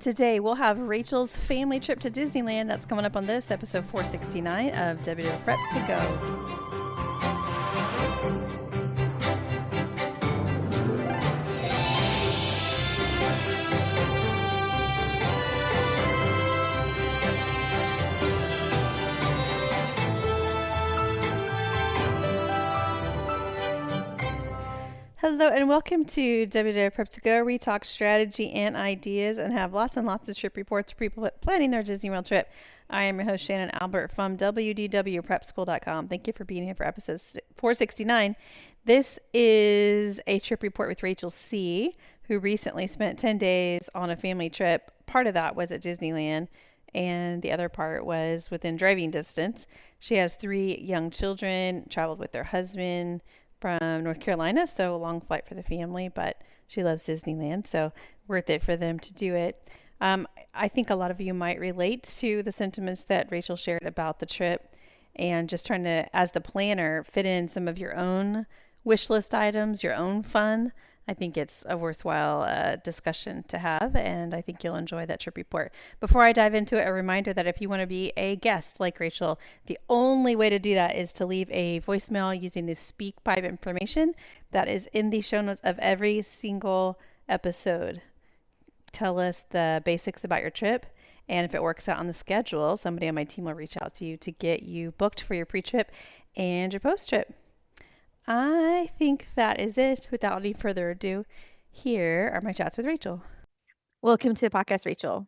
Today, we'll have Rachel's family trip to Disneyland. That's coming up on this episode 469 of WDW Prep to Go. Hello and welcome to WDW Prep to Go, where we talk strategy and ideas and have lots and lots of trip reports for people planning their Disney World trip. I am your host, Shannon Albert from WDWPrepSchool.com. Thank you for being here for episode 469. This is a trip report with Rachel C., who recently spent 10 days on a family trip. Part of that was at Disneyland, and the other part was within driving distance. She has 3 young children, traveled with their husband from North Carolina, so a long flight for the family, but she loves Disneyland, so worth it for them to do it. I think a lot of you might relate to the sentiments that Rachel shared about the trip and just trying to, as the planner, fit in some of your own wish list items, your own fun. I think it's a worthwhile discussion to have, and I think you'll enjoy that trip report. Before I dive into it, a reminder that if you want to be a guest like Rachel, the only way to do that is to leave a voicemail using the SpeakPipe information that is in the show notes of every single episode. Tell us the basics about your trip, and if it works out on the schedule, somebody on my team will reach out to you to get you booked for your pre-trip and your post-trip. I think that is it. Without any further ado, here are my chats with Rachel. Welcome to the podcast, Rachel.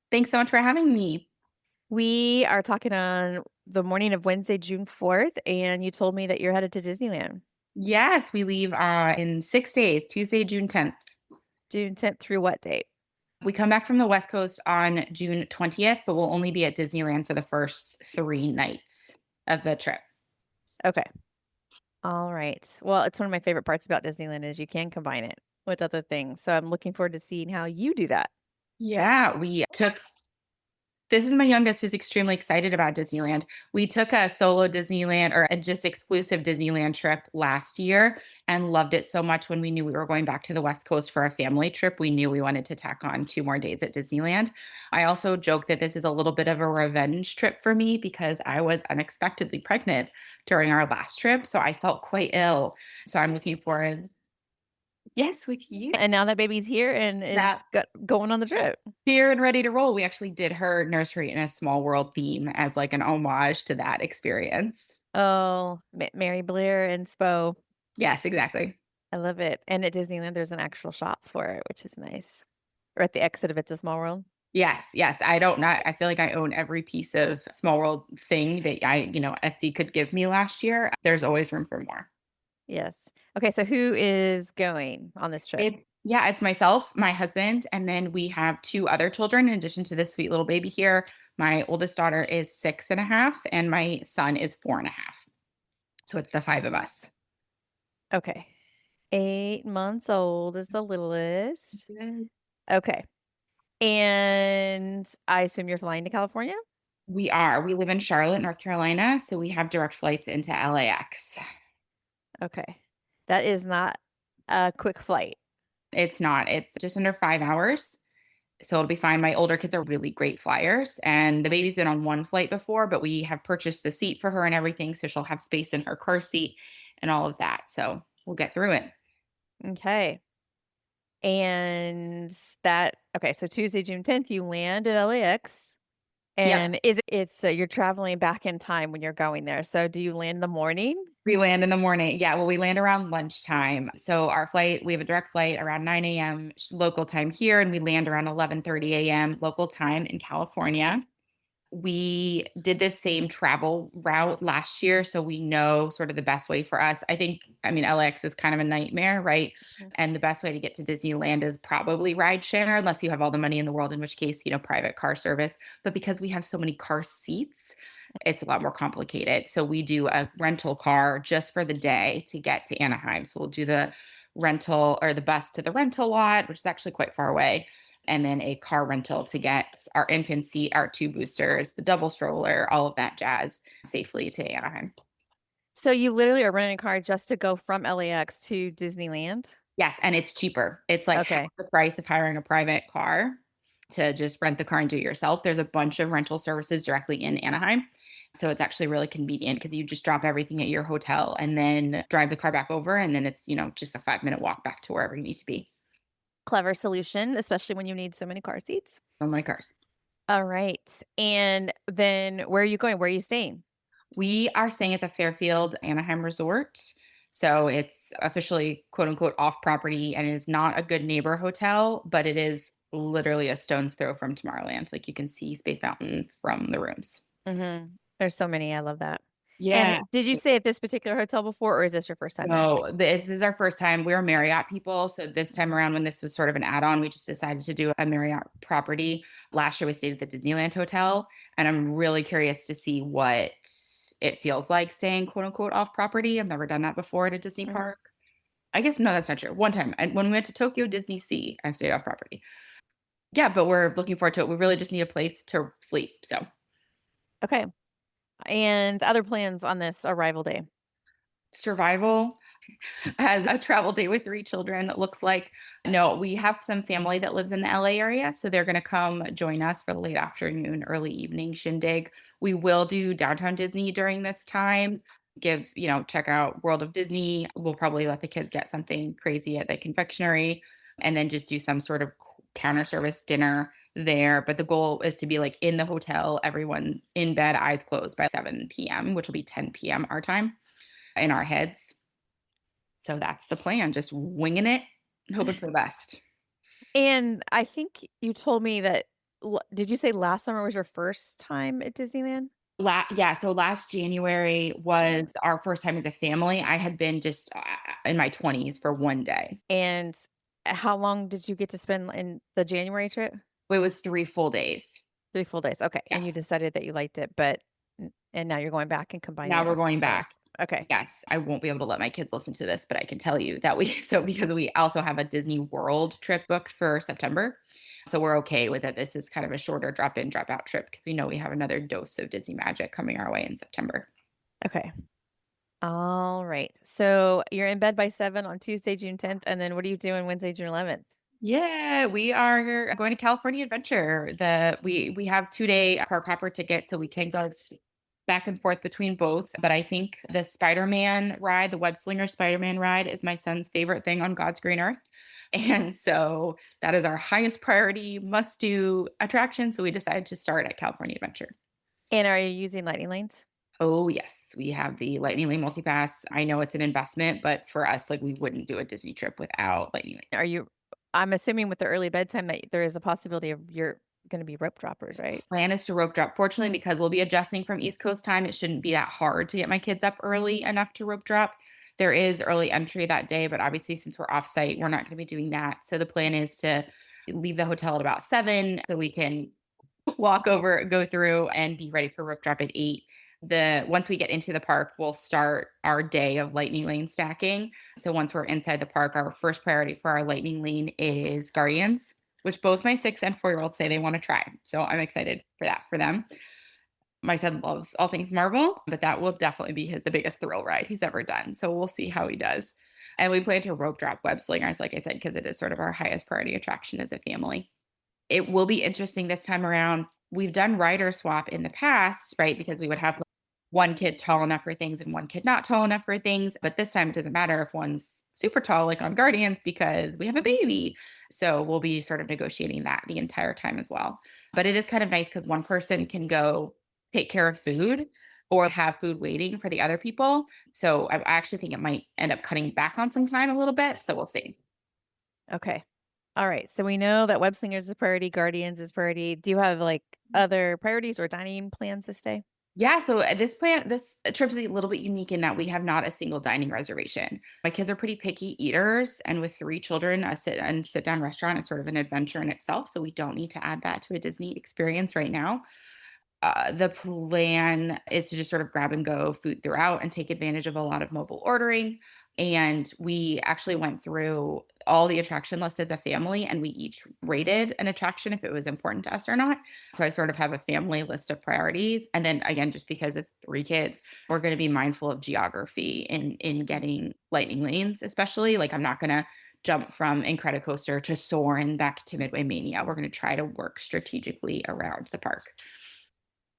Thanks so much for having me. We are talking on the morning of Wednesday, June 4th, and you told me that you're headed to Disneyland. Yes, we leave in 6 days, Tuesday, June 10th. June 10th through what date? We come back from the West Coast on June 20th, but we'll only be at Disneyland for the first 3 nights of the trip. Okay. All right. Well, it's one of my favorite parts about Disneyland is you can combine it with other things. So I'm looking forward to seeing how you do that. Yeah, this is my youngest who's extremely excited about Disneyland. We took a solo Disneyland or a just exclusive Disneyland trip last year and loved it so much. When we knew we were going back to the West Coast for a family trip, we knew we wanted to tack on 2 more days at Disneyland. I also joke that this is a little bit of a revenge trip for me because I was unexpectedly pregnant during our last trip. So I felt quite ill. So I'm looking forward. Yes, with you. And now that baby's here and is going on the trip. Here and ready to roll. We actually did her nursery in a Small World theme as like an homage to that experience. Oh, Mary Blair and Spo. Yes, exactly. I love it. And at Disneyland, there's an actual shop for it, which is nice. Or at the exit of It's a Small World. Yes. I feel like I own every piece of Small World thing that Etsy could give me last year. There's always room for more. Yes. Okay. So who is going on this trip? It's myself, my husband, and then we have 2 other children in addition to this sweet little baby here. My oldest daughter is 6.5 and my son is 4.5. So it's the 5 of us. Okay. 8 months old is the littlest. Okay. And I assume you're flying to California? We are. We live in Charlotte, North Carolina, so we have direct flights into LAX. Okay. That is not a quick flight. It's not. It's just under 5 hours. So it'll be fine. My older kids are really great flyers, and the baby's been on 1 flight before, but we have purchased the seat for her and everything, so she'll have space in her car seat and all of that. So we'll get through it. Okay. And so Tuesday, June 10th, you land at LAX. And you're traveling back in time when you're going there. So do you land in the morning? We land in the morning. Yeah, well, we land around lunchtime. So our flight, we have a direct flight around 9 a.m. local time here, and we land around 11:30 a.m. local time in California. We did this same travel route last year, so we know sort of the best way for us. LAX is kind of a nightmare, right? Mm-hmm. And the best way to get to Disneyland is probably rideshare, unless you have all the money in the world, in which case, private car service. But because we have so many car seats, it's a lot more complicated. So we do a rental car just for the day to get to Anaheim. So we'll do the rental or the bus to the rental lot, which is actually quite far away. And then a car rental to get our infant seat, our 2 boosters, the double stroller, all of that jazz safely to Anaheim. So you literally are renting a car just to go from LAX to Disneyland? Yes, and it's cheaper. It's like half the price of hiring a private car. to just rent the car and do it yourself. There's a bunch of rental services directly in Anaheim. So it's actually really convenient because you just drop everything at your hotel and then drive the car back over. And then it's, just a 5-minute walk back to wherever you need to be. Clever solution, especially when you need so many car seats. On my cars. All right. And then where are you going? Where are you staying? We are staying at the Fairfield Anaheim Resort. So it's officially quote unquote off property and it is not a good neighbor hotel, but it is literally a stone's throw from Tomorrowland. Like you can see Space Mountain from the rooms. There's so many. I love that. Yeah. And did you stay at this particular hotel before, or is this your first time there? No, this is our first time. We're Marriott people. So this time around, when this was sort of an add on, we just decided to do a Marriott property. Last year, we stayed at the Disneyland Hotel. And I'm really curious to see what it feels like staying quote unquote off property. I've never done that before at a Disney park. I guess, no, that's not true. One time, when we went to Tokyo Disney Sea, I stayed off property. Yeah, but we're looking forward to it. We really just need a place to sleep. So, Okay. And other plans on this arrival day? survival as a travel day with 3 children, it looks like. No, we have some family that lives in the LA area, so they're going to come join us for the late afternoon, early evening shindig. We will do downtown Disney during this time. Check out World of Disney. We'll probably let the kids get something crazy at the confectionery and then just do some sort of counter service dinner there. But the goal is to be like in the hotel, everyone in bed, eyes closed by 7 p.m., which will be 10 p.m. our time in our heads. So that's the plan, just winging it, hoping for the best. And I think you told me that, did you say last summer was your first time at Disneyland? Yeah, so last January was our first time as a family. I had been just in my 20s for one day. And how long did you get to spend in the January trip? It was 3 full days. 3 full days. Okay. And you Yes. decided that you liked it, and now you're going back and combining Now we're those going back. things. Okay. Yes, I won't be able to let my kids listen to this, but I can tell you that because we also have a Disney World trip booked for September. So we're okay with it. This is kind of a shorter drop in, drop out trip because we know we have another dose of Disney magic coming our way in September. Okay. All right. So you're in bed by 7 on Tuesday, June 10th. And then what are you doing Wednesday, June 11th? Yeah, we are going to California Adventure. We have 2-day park hopper tickets, so we can go back and forth between both. But I think the Spider-Man ride, the Web Slinger Spider-Man ride, is my son's favorite thing on God's green earth. And so that is our highest priority must-do attraction. So we decided to start at California Adventure. And are you using lightning lanes? Oh, yes. We have the Lightning Lane Multipass. I know it's an investment, but for us, like we wouldn't do a Disney trip without Lightning Lane. I'm assuming with the early bedtime that there is a possibility of you're going to be rope droppers, right? Plan is to rope drop. Fortunately, because we'll be adjusting from East Coast time, it shouldn't be that hard to get my kids up early enough to rope drop. There is early entry that day, but obviously since we're off site, we're not going to be doing that. So the plan is to leave the hotel at about 7 so we can walk over, go through and be ready for rope drop at 8. Once we get into the park, we'll start our day of lightning lane stacking. So once we're inside the park, our first priority for our lightning lane is Guardians, which both my 6 and 4-year-olds say they want to try. So I'm excited for that for them. My son loves all things Marvel, but that will definitely be the biggest thrill ride he's ever done. So we'll see how he does. And we plan to rope drop Web Slingers, like I said, because it is sort of our highest priority attraction as a family. It will be interesting this time around. We've done rider swap in the past, right? Because we would have one kid tall enough for things and one kid not tall enough for things. But this time it doesn't matter if one's super tall, like on Guardians, because we have a baby. So we'll be sort of negotiating that the entire time as well. But it is kind of nice because one person can go take care of food or have food waiting for the other people. So I actually think it might end up cutting back on some time a little bit. So we'll see. Okay. All right. So we know that Web Slingers is priority, Guardians is priority. Do you have like other priorities or dining plans this day? Yeah, so this trip is a little bit unique in that we have not a single dining reservation. My kids are pretty picky eaters, and with 3 children, a sit down restaurant is sort of an adventure in itself. So we don't need to add that to a Disney experience right now. The plan is to just sort of grab and go food throughout and take advantage of a lot of mobile ordering. And we actually went through all the attraction lists as a family and we each rated an attraction if it was important to us or not. So I sort of have a family list of priorities. And then again, just because of 3 kids, we're going to be mindful of geography in getting lightning lanes, especially. Like I'm not going to jump from Incredicoaster to Soarin' back to Midway Mania. We're going to try to work strategically around the park.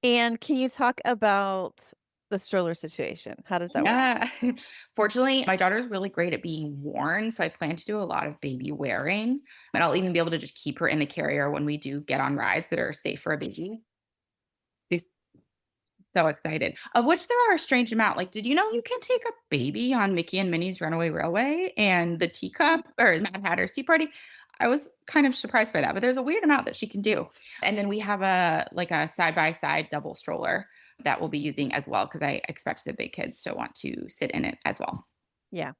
And can you talk about the stroller situation? How does that work? Yeah. Fortunately, my daughter's really great at being worn. So I plan to do a lot of baby wearing. And I'll even be able to just keep her in the carrier when we do get on rides that are safe for a baby. She's so excited. Of which there are a strange amount. Like, did you know you can take a baby on Mickey and Minnie's Runaway Railway and the teacup or Mad Hatter's Tea Party? I was kind of surprised by that, but there's a weird amount that she can do. And then we have a side by side double stroller that we'll be using as well because I expect the big kids to want to sit in it as well. Yeah.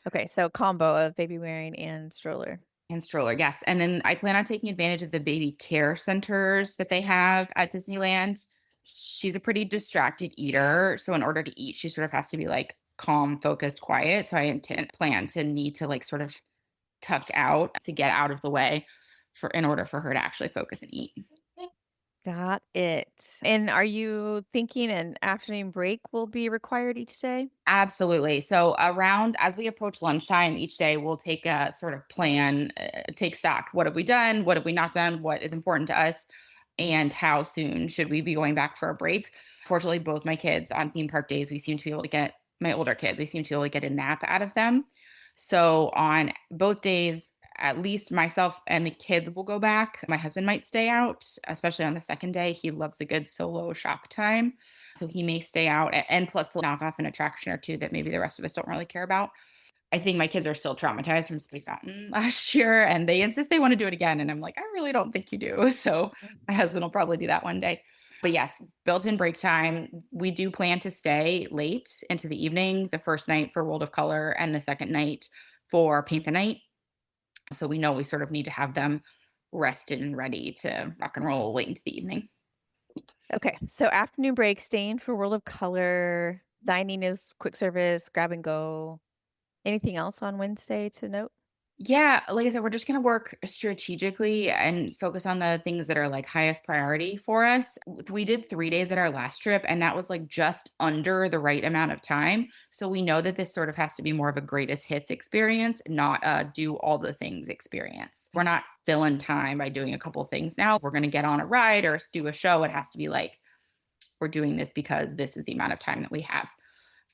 Okay. So combo of baby wearing and stroller. And stroller, yes. And then I plan on taking advantage of the baby care centers that they have at Disneyland. She's a pretty distracted eater. So in order to eat, she sort of has to be like calm, focused, quiet. So I plan to need to like sort of tuck out to get out of the way in order for her to actually focus and eat. Got it. And are you thinking an afternoon break will be required each day? Absolutely. So around as we approach lunchtime each day, we'll take a sort of plan, take stock. What have we done? What have we not done? What is important to us? And how soon should we be going back for a break? Fortunately, both my kids on theme park days, we seem to be able to get my older kids, we seem to be able to get a nap out of them. So on both days, at least myself and the kids will go back. My husband might stay out, especially on the second day. He loves a good solo shop time. So he may stay out and plus he'll knock off an attraction or two that maybe the rest of us don't really care about. I think my kids are still traumatized from Space Mountain last year and they insist they want to do it again. And I'm like, I really don't think you do. So my husband will probably do that one day. But yes, built-in break time. We do plan to stay late into the evening, the first night for World of Color and the second night for Paint the Night. So we know we sort of need to have them rested and ready to rock and roll late into the evening. Okay. So afternoon break, staying for World of Color. Dining is quick service, grab and go. Anything else on Wednesday to note? Yeah, like I said, we're just going to work strategically and focus on the things that are like highest priority for us. We did 3 days at our last trip, and that was like just under the right amount of time. So we know that this sort of has to be more of a greatest hits experience, not a do all the things experience. We're not filling time by doing a couple of things now. If we're going to get on a ride or do a show, it has to be like, we're doing this because this is the amount of time that we have.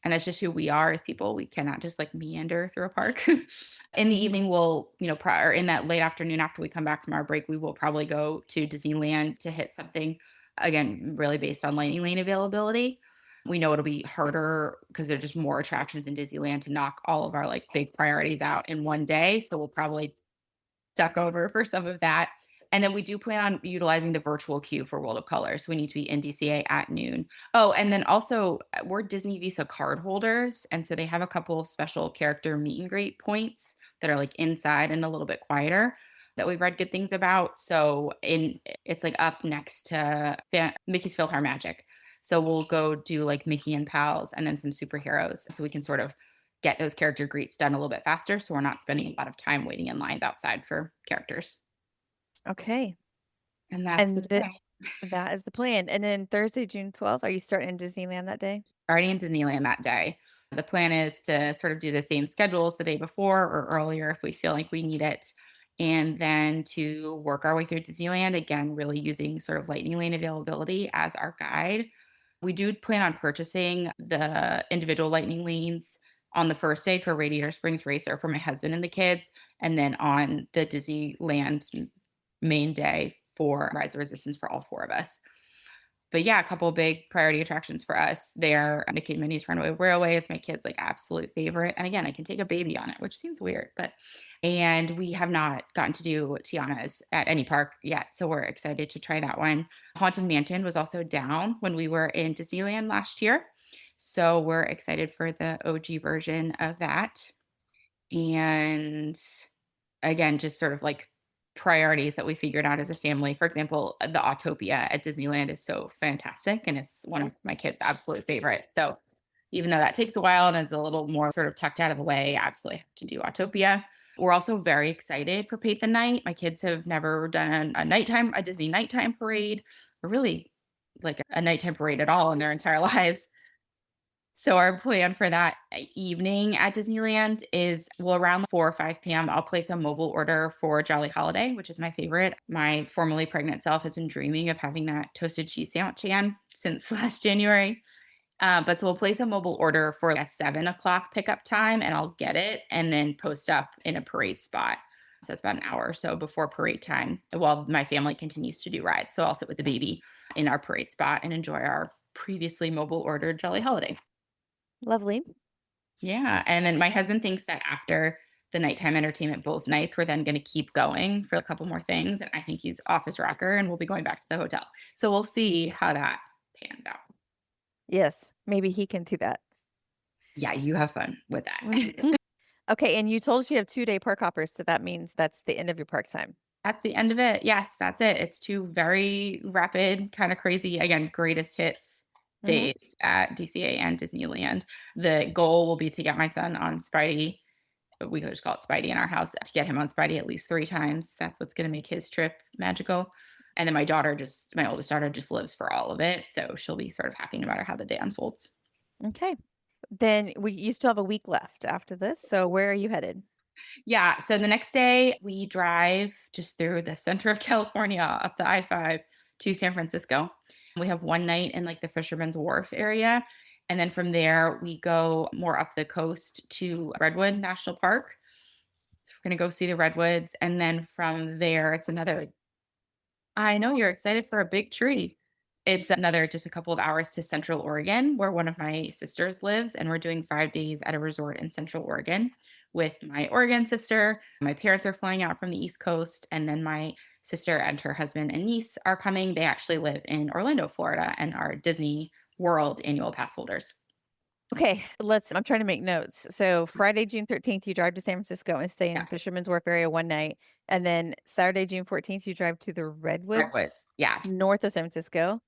And that's just who we are as people. We cannot just like meander through a park. In the evening, we'll, or in that late afternoon after we come back from our break, we will probably go to Disneyland to hit something, again, really based on lightning lane availability. We know it'll be harder because there's just more attractions in Disneyland to knock all of our like big priorities out in one day. So we'll probably duck over for some of that. And then we do plan on utilizing the virtual queue for World of Color. So we need to be in DCA at noon. Oh, and then also we're Disney Visa card holders. And so they have a couple of special character meet and greet points that are like inside and a little bit quieter that we've read good things about. So it's like up next to Mickey's PhilharMagic. So we'll go do like Mickey and Pals and then some superheroes. So we can sort of get those character greets done a little bit faster. So we're not spending a lot of time waiting in lines outside for characters. Okay. And that's the plan. That is the plan. And then Thursday, June 12th, are you starting in Disneyland that day? Already in Disneyland that day. The plan is to sort of do the same schedules the day before or earlier if we feel like we need it. And then to work our way through Disneyland, again, really using sort of lightning lane availability as our guide. We do plan on purchasing the individual lightning lanes on the first day for Radiator Springs Racer for my husband and the kids. And then on the Disneyland main day for Rise of Resistance for all four of us. But yeah, a couple of big priority attractions for us there. Mickey and Minnie's Runaway Railway is my kid's like absolute favorite. And again, I can take a baby on it, which seems weird, and we have not gotten to do Tiana's at any park yet. So we're excited to try that one. Haunted Mansion was also down when we were in Disneyland last year. So we're excited for the OG version of that. And again, just sort of like priorities that we figured out as a family. For example, the Autopia at Disneyland is so fantastic and it's one of my kids' absolute favorite. So even though that takes a while and is a little more sort of tucked out of the way, I absolutely have to do Autopia. We're also very excited for Paint the Night. My kids have never done a Disney nighttime parade, or really like a nighttime parade at all in their entire lives. So our plan for that evening at Disneyland is, well, around 4 or 5 p.m. I'll place a mobile order for Jolly Holiday, which is my favorite. My formerly pregnant self has been dreaming of having that toasted cheese sandwich again since last January. But so we'll place a mobile order for a 7 o'clock pickup time, and I'll get it and then post up in a parade spot. So it's about an hour or so before parade time while my family continues to do rides. So I'll sit with the baby in our parade spot and enjoy our previously mobile ordered Jolly Holiday. Lovely. Yeah. And then my husband thinks that after the nighttime entertainment both nights, we're then going to keep going for a couple more things. And I think he's off his rocker and we'll be going back to the hotel. So we'll see how that pans out. Yes, maybe he can do that. Yeah, you have fun with that. Okay, and you told us you have 2-day park hoppers, so that means that's the end of your park time. At the end of it, yes, that's it. It's two very rapid, kind of crazy, again, greatest hits Mhm. days at DCA and Disneyland. The goal will be to get my son on Spidey. We could just call it Spidey in our house, to get him on Spidey at least 3 times. That's what's going to make his trip magical. And then my oldest daughter just lives for all of it. So she'll be sort of happy no matter how the day unfolds. Okay. Then you still have a week left after this, so where are you headed? Yeah. So the next day, we drive just through the center of California up the I-5 to San Francisco. We have one night in like the Fisherman's Wharf area. And then from there, we go more up the coast to Redwood National Park. So we're going to go see the Redwoods. And then from there, it's another, I know you're excited for a big tree. It's another just a couple of hours to Central Oregon, where one of my sisters lives. And we're doing 5 days at a resort in Central Oregon with my Oregon sister. My parents are flying out from the East Coast. And then my sister and her husband and niece are coming. They actually live in Orlando, Florida, and are Disney World annual pass holders. Okay, I'm trying to make notes. So Friday, June 13th, you drive to San Francisco and stay in Yeah. Fisherman's Wharf area one night. And then Saturday, June 14th, you drive to the Redwoods. Redwoods Yeah. north of San Francisco.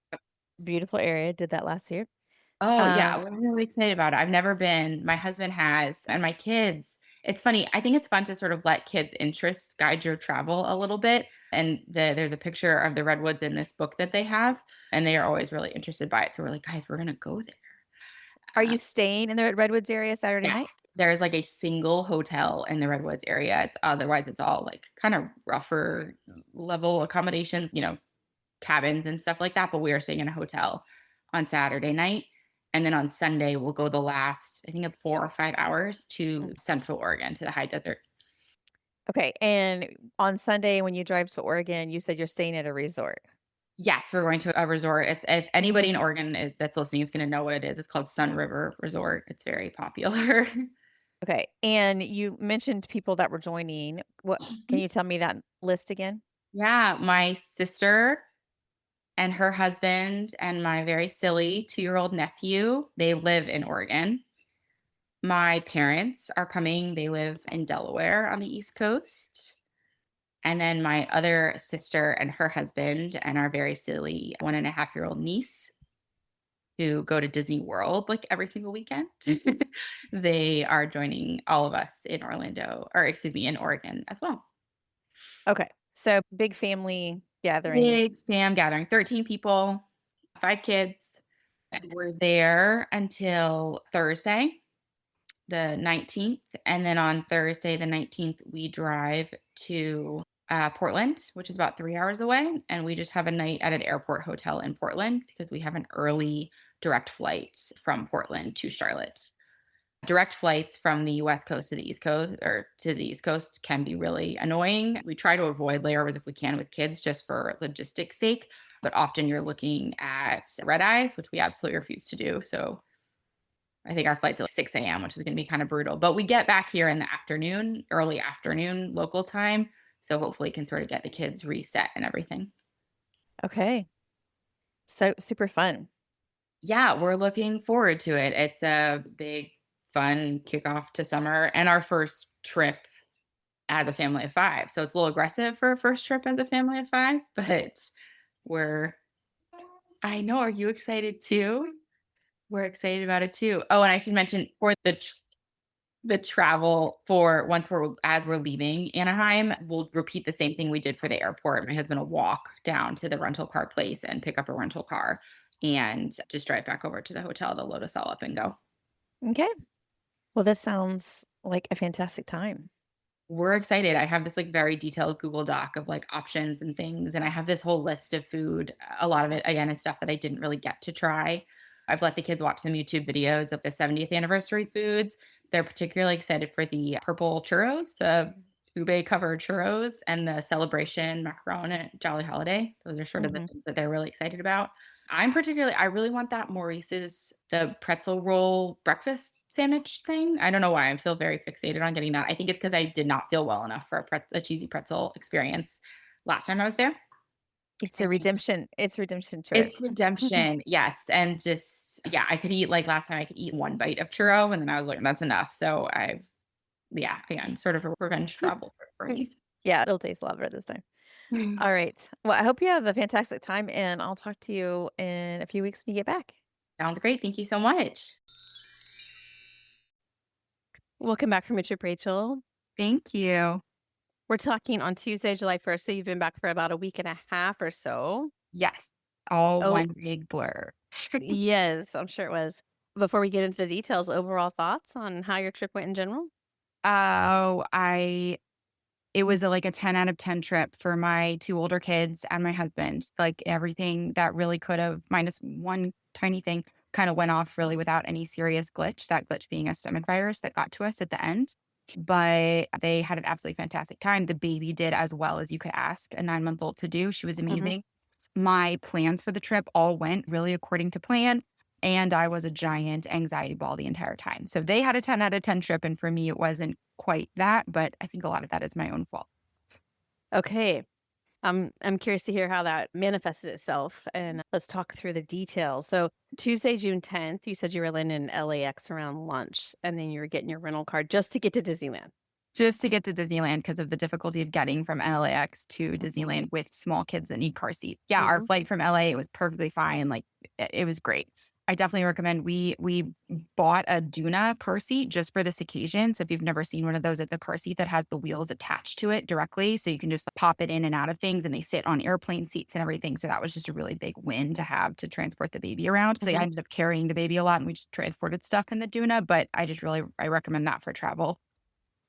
Beautiful area. Did that last year. Oh, yeah, Um, we're really excited about it. I've never been. My husband has, and my kids. It's funny. I think it's fun to sort of let kids' interests guide your travel a little bit. And there's a picture of the redwoods in this book that they have, and they are always really interested by it. So we're like, guys, we're gonna go there. are you staying in the Redwoods area Saturday Yes, night? there's like a single hotel in the redwoods area. It's otherwise it's all like kind of rougher level accommodations, cabins and stuff like that. But we are staying in a hotel on Saturday night. And then on Sunday, we'll go the last, I think it's 4 or 5 hours to Central Oregon to the high desert. Okay. And on Sunday, when you drive to Oregon, you said you're staying at a resort. Yes, we're going to a resort. It's if anybody in Oregon that's listening is going to know what it is. It's called Sun River Resort. It's very popular. Okay. And you mentioned people that were joining. What can you tell me that list again? Yeah, my sister and her husband and my very silly 2-year-old nephew, they live in Oregon. My parents are coming. They live in Delaware on the East Coast. And then my other sister and her husband and our very silly 1.5-year-old niece who go to Disney World like every single weekend. They are joining all of us in Orlando, or excuse me, in Oregon as well. Okay. So big family gathering. Big fam gathering, 13 people, 5 kids. And we're there until Thursday, the 19th. And then on Thursday, the 19th, we drive to Portland, which is about 3 hours away. And we just have a night at an airport hotel in Portland because we have an early direct flight from Portland to Charlotte. Direct flights from the West Coast to the East Coast or to the East Coast can be really annoying. We try to avoid layovers if we can with kids just for logistics sake, but often you're looking at red eyes, which we absolutely refuse to do. So I think our flight's at like 6 a.m., which is going to be kind of brutal. But we get back here in the afternoon, early afternoon local time. So hopefully can sort of get the kids reset and everything. Okay. So super fun. Yeah, we're looking forward to it. It's a big, fun kickoff to summer and our first trip as a family of 5. So it's a little aggressive for a first trip as a family of 5, but we're I know. Are you excited too? We're excited about it too. Oh, and I should mention for the travel for once as we're leaving Anaheim, we'll repeat the same thing we did for the airport. My husband will walk down to the rental car place and pick up a rental car and just drive back over to the hotel to load us all up and go. Okay. Well, this sounds like a fantastic time. We're excited. I have this like very detailed Google Doc of like options and things. And I have this whole list of food. A lot of it, again, is stuff that I didn't really get to try. I've let the kids watch some YouTube videos of the 70th anniversary foods. They're particularly excited for the purple churros, the ube covered churros, and the celebration macaron at Jolly Holiday. Those are sort of the Hmm. things that they're really excited about. I really want that Maurice's, the pretzel roll breakfast sandwich thing. I don't know why I feel very fixated on getting that. I think it's because I did not feel well enough for a cheesy pretzel experience last time I was there. It's a And redemption. It's a redemption trip. it's redemption, yes, and just yeah, I could eat like last time I could eat one bite of churro, and then I was like, that's enough. So yeah, again, sort of a revenge travel for me. Yeah, it'll taste a lot better this time. All right. Well, I hope you have a fantastic time, and I'll talk to you in a few weeks when you get back. Sounds great. Thank you so much. Welcome back from your trip, Rachel. Thank you. We're talking on Tuesday, July 1st. So you've been back for about a week and a half or so. Yes, all Oh, one big blur. yes, I'm sure it was. Before we get into the details, overall thoughts on how your trip went in general? Oh, I It was like a 10 out of 10 trip for my 2 older kids and my husband. Like, everything that really could have minus one tiny thing kinda went off really without any serious glitch, that glitch being a stomach virus that got to us at the end. But they had an absolutely fantastic time. The baby did as well as you could ask a 9-month-old to do. She was Hmm. amazing. My plans for the trip all went really according to plan, and I was a giant anxiety ball the entire time. So they had a 10 out of 10 trip, and for me, it wasn't quite that, but I think a lot of that is my own fault. Okay. I'm curious to hear how that manifested itself, and let's talk through the details. So Tuesday, June 10th, you said you were landing in LAX around lunch, and then you were getting your rental car just to get to Disneyland. Just to get to Disneyland because of the difficulty of getting from LAX to Disneyland with small kids that need car seats. Yeah, our Hmm. flight from LA, it was perfectly fine, like, it was great. I definitely recommend we bought a Duna car seat just for this occasion, so if you've never seen one of those, it's a car seat that has the wheels attached to it directly, so you can just pop it in and out of things, and they sit on airplane seats and everything, so that was just a really big win to have to transport the baby around. So I Hmm. ended up carrying the baby a lot, and we just transported stuff in the Duna, but I recommend that for travel.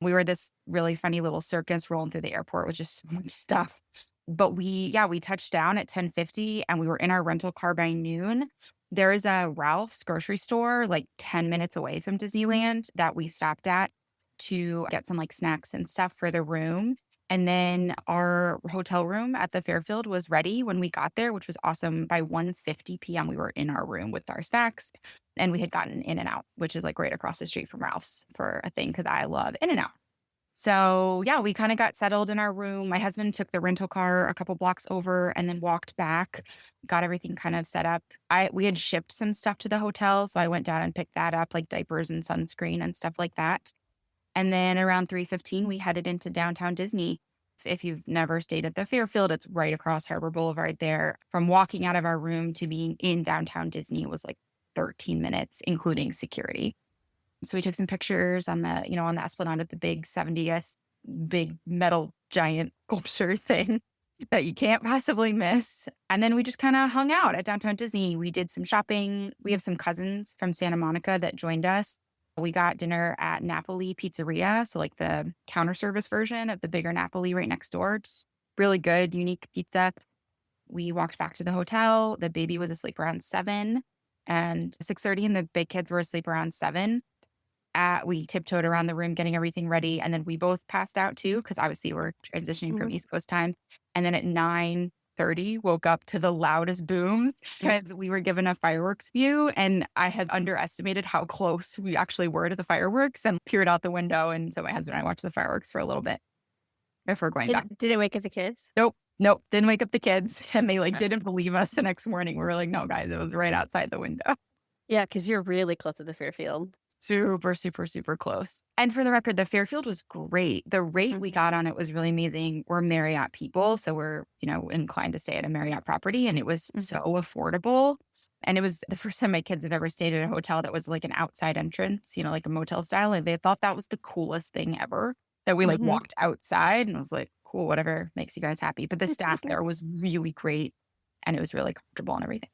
We were this really funny little circus rolling through the airport with just so much stuff. But we touched down at 10:50 and we were in our rental car by noon. There is a Ralph's grocery store like 10 minutes away from Disneyland that we stopped at to get some like snacks and stuff for the room. And then our hotel room at the Fairfield was ready when we got there, which was awesome. By 1:50 p.m., we were in our room with our snacks and we had gotten In and Out, which is like right across the street from Ralph's for a thing because I love In and Out. So, yeah, we kinda got settled in our room. My husband took the rental car a couple blocks over and then walked back, got everything kind of set up. I We had shipped some stuff to the hotel, so I went down and picked that up, like diapers and sunscreen and stuff like that. And then around 3:15, we headed into downtown Disney. If you've never stayed at the Fairfield, it's right across Harbor Boulevard there. From walking out of our room to being in downtown Disney was like 13 minutes, including security. So we took some pictures on on the Esplanade of the big 70th big metal giant sculpture thing that you can't possibly miss. And then we just kind of hung out at downtown Disney. We did some shopping. We have some cousins from Santa Monica that joined us. We got dinner at Napoli Pizzeria, so like the counter service version of the bigger Napoli right next door. Just really good, unique pizza. We walked back to the hotel. The baby was asleep around 7 and 6:30 and the big kids were asleep around 7. We tiptoed around the room getting everything ready, and then we both passed out too because obviously we're transitioning from Hmm. East Coast time, and then at 9:30 woke up to the loudest booms because we were given a fireworks view, and I had underestimated how close we actually were to the fireworks and peered out the window, and so my husband and I watched the fireworks for a little bit before going back. Did it wake up the kids? Nope, nope, didn't wake up the kids, and they, like, didn't believe us the next morning. We were like, "No, guys, it was right outside the window." Yeah, because you're really close to the Fairfield. Super, super, super close. And for the record, the Fairfield was great. The rate we Mhm. got on it was really amazing. We're Marriott people, so we're, inclined to stay at a Marriott property, and it was so Mhm. affordable. And it was the first time my kids have ever stayed at a hotel that was like an outside entrance, like a motel style, and they thought that was the coolest thing ever, that we, like, Mhm. walked outside and was like, "Cool, whatever makes you guys happy." But the staff there was really great, and it was really comfortable and everything.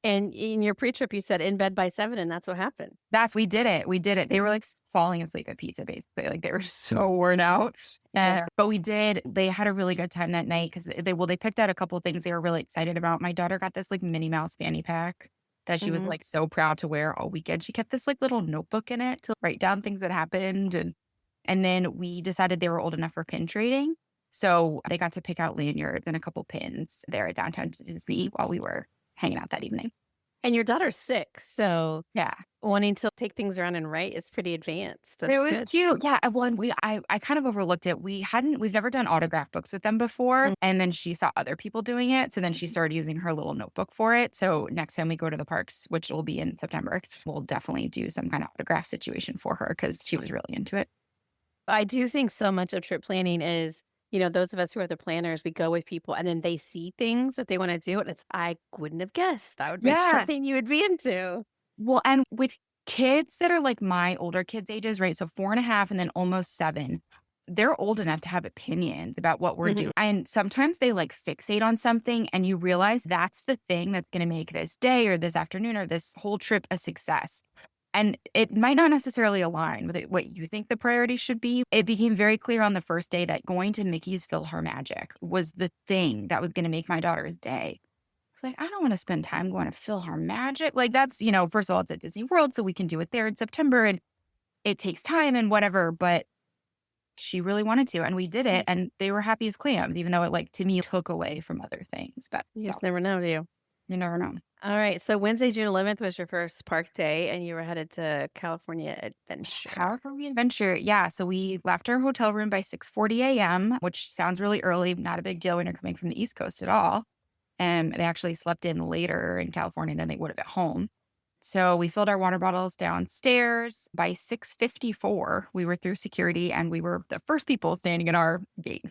And in your pre-trip, you said in bed by 7, and that's what happened. We did it. We did it. They were like falling asleep at pizza, basically. Like they were so worn out. Yes. But we did. They had a really good time that night because they picked out a couple of things they were really excited about. My daughter got this like Minnie Mouse fanny pack that she was Mhm. like so proud to wear all weekend. She kept this like little notebook in it to write down things that happened. And then we decided they were old enough for pin trading. So they got to pick out lanyards and a couple pins there at downtown Disney while we were hanging out that evening. And your daughter's 6, so Yeah. wanting to take things around and write is pretty advanced. It That's was good. cute. Yeah, well, and I kind of overlooked it. We've never done autograph books with them before, Mm. and then she saw other people doing it, so then she started using her little notebook for it. So next time we go to the parks, which will be in September, we'll definitely do some kind of autograph situation for her because she was really into it. I do think so much of trip planning is, those of us who are the planners, we go with people and then they see things that they wanna do, and I wouldn't have guessed that would be Yeah. something you would be into. Well, and with kids that are like my older kids' ages, right? So 4.5 and then almost 7, they're old enough to have opinions about what we're Mhm. doing. And sometimes they like fixate on something and you realize that's the thing that's going to make this day or this afternoon or this whole trip a success. And it might not necessarily align with what you think the priority should be. It became very clear on the first day that going to Mickey's PhilharMagic was the thing that was going to make my daughter's day. It's like, I don't want to spend time going to PhilharMagic. Like that's, first of all, it's at Disney World, so we can do it there in September and it takes time and whatever. But she really wanted to, and we did it, and they were happy as clams, even though it like to me took away from other things. But You just never know, do you? you never know. All right, so Wednesday, June 11th was your first park day, and you were headed to California Adventure. California Adventure. Yeah. So we left our hotel room by 6:40 a.m., which sounds really early, not a big deal when you're coming from the East Coast at all. And they actually slept in later in California than they would have at home. So we filled our water bottles downstairs. By 6:54, we were through security and we were the first people standing at our gate.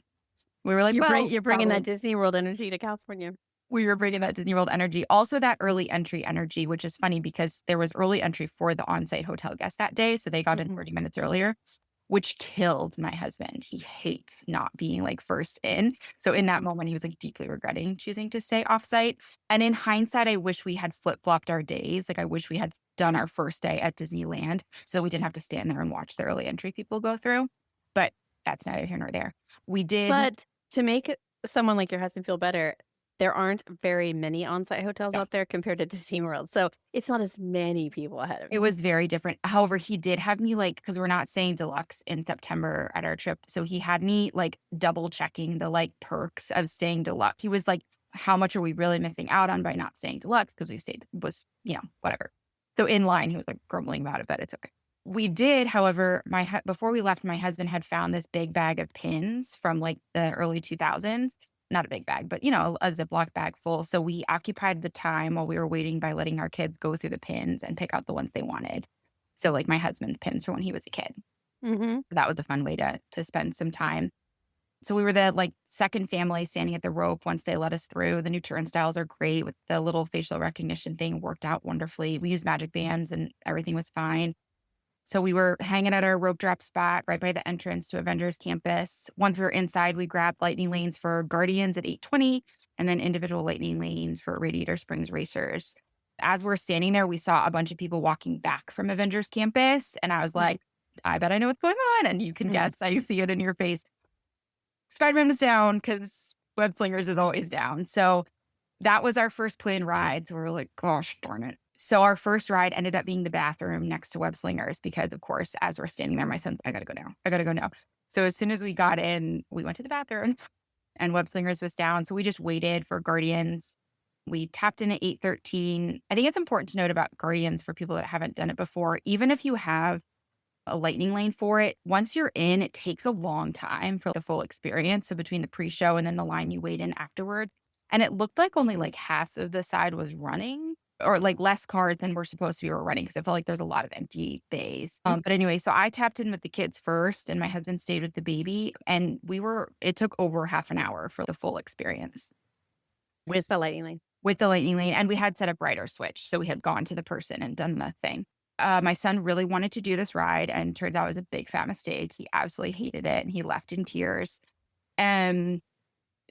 We were like, You're bringing that probably Disney World energy to California. we were bringing that Disney World energy. Also that early entry energy, which is funny because there was early entry for the on-site hotel guests that day. So they got in Mhm. 30 minutes earlier, which killed my husband. He hates not being like first in. So in that moment, he was like deeply regretting choosing to stay offsite. And in hindsight, I wish we had flip-flopped our days. Like I wish we had done our first day at Disneyland so that we didn't have to stand there and watch the early entry people go through. But that's neither here nor there. We did. But to make someone like your husband feel better, there aren't very many on-site hotels No, out there compared to Disney World, so it's not as many people ahead of it you. was very different. However, he did have me like, because we're not staying deluxe in September at our trip. So he had me like double checking the like perks of staying deluxe. He was like, how much are we really missing out on by not staying deluxe? Because we stayed was, whatever. So in line, he was like grumbling about it, but it's okay. We did, however, before we left, my husband had found this big bag of pins from like the early 2000s. Not a big bag, but a Ziploc bag full. So we occupied the time while we were waiting by letting our kids go through the pins and pick out the ones they wanted. So like my husband's pins for when he was a kid. Mhm. That was a fun way to spend some time. So we were the like second family standing at the rope once they let us through. The new turnstiles are great with the little facial recognition thing, worked out wonderfully. We used magic bands and everything was fine. So we were hanging at our rope drop spot right by the entrance to Avengers Campus. Once we were inside, we grabbed lightning lanes for Guardians at 8:20 and then individual lightning lanes for Radiator Springs Racers. As we're standing there, we saw a bunch of people walking back from Avengers Campus. And I was Mhm. like, I bet I know what's going on. And you can Mhm. guess, I see it in your face. Spider-Man was down because Web Slingers is always down. So that was our first planned ride. So we were like, gosh darn it. So our first ride ended up being the bathroom next to Web Slingers because, of course, as we're standing there, my son's, I gotta go now. I gotta go now. So as soon as we got in, we went to the bathroom and Web Slingers was down. So we just waited for Guardians. We tapped in at 8:13. I think it's important to note about Guardians for people that haven't done it before. Even if you have a lightning lane for it, once you're in, it takes a long time for the full experience. So between the pre-show and then the line you wait in afterwards. And it looked like only like half of the side was running or like less cars than we're supposed to be running because I felt like there's a lot of empty bays. But anyway, so I tapped in with the kids first and my husband stayed with the baby and it took over half an hour for the full experience With the lightning lane. with the lightning lane. And we had set a brighter switch. So we had gone to the person and done the thing. My son really wanted to do this ride and turns out it was a big fat mistake. He absolutely hated it and he left in tears. And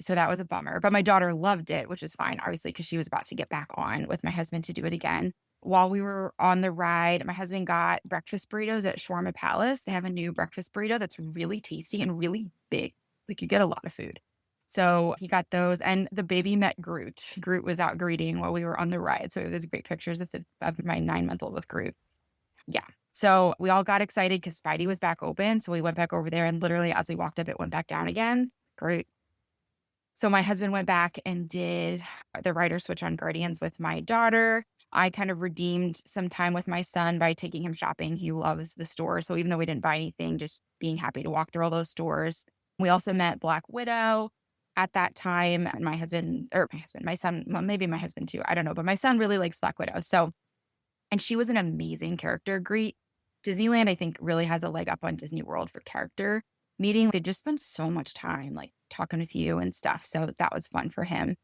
So that was a bummer. But my daughter loved it, which is fine, obviously, because she was about to get back on with my husband to do it again. While we were on the ride, my husband got breakfast burritos at Shawarma Palace. They have a new breakfast burrito that's really tasty and really big. Like you get a lot of food. So he got those, and the baby met Groot. Groot was out greeting while we were on the ride. So there's great pictures of my 9-month-old with Groot. Yeah. So we all got excited because Spidey was back open. So we went back over there, and literally as we walked up, it went back down again. Great. So my husband went back and did the rider switch on Guardians with my daughter. I kind of redeemed some time with my son by taking him shopping. He loves the store. So even though we didn't buy anything, just being happy to walk through all those stores. We also met Black Widow at that time. And my son, well, maybe my husband too. I don't know. But my son really likes Black Widow. And she was an amazing character greet. Disneyland, I think, really has a leg up on Disney World for character meeting. They just spend so much time like talking with you and stuff. So that was fun for him.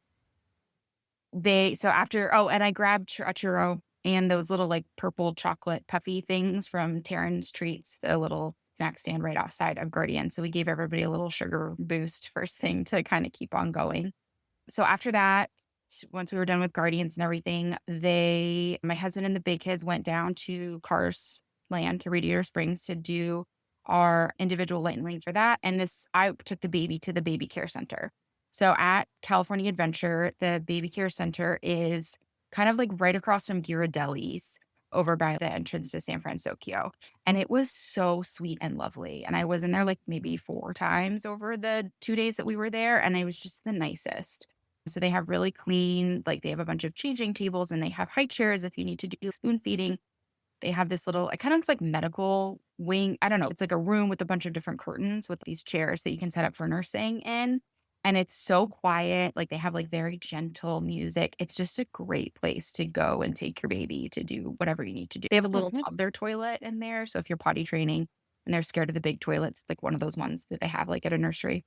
And I grabbed a churro and those little like purple chocolate puffy things from Terran's Treats, the little snack stand right outside of Guardian. So we gave everybody a little sugar boost first thing to kind of keep on going. So after that, once we were done with Guardians and everything, my husband and the big kids went down to Cars Land to Radiator Springs to do our individual lightning lane for that. And I took the baby to the baby care center. So at California Adventure, the baby care center is kind of like right across from Ghirardelli's over by the entrance to San Francisco. And it was so sweet and lovely. And I was in there like maybe 4 times over the 2 days that we were there. And it was just the nicest. So they have really clean, like they have a bunch of changing tables and they have high chairs if you need to do spoon feeding. They have this little, it kind of looks like medical wing. I don't know. It's like a room with a bunch of different curtains with these chairs that you can set up for nursing in. And it's so quiet. Like they have like very gentle music. It's just a great place to go and take your baby to do whatever you need to do. They have a little toddler toilet in there. So if you're potty training and they're scared of the big toilets, like one of those ones that they have like at a nursery.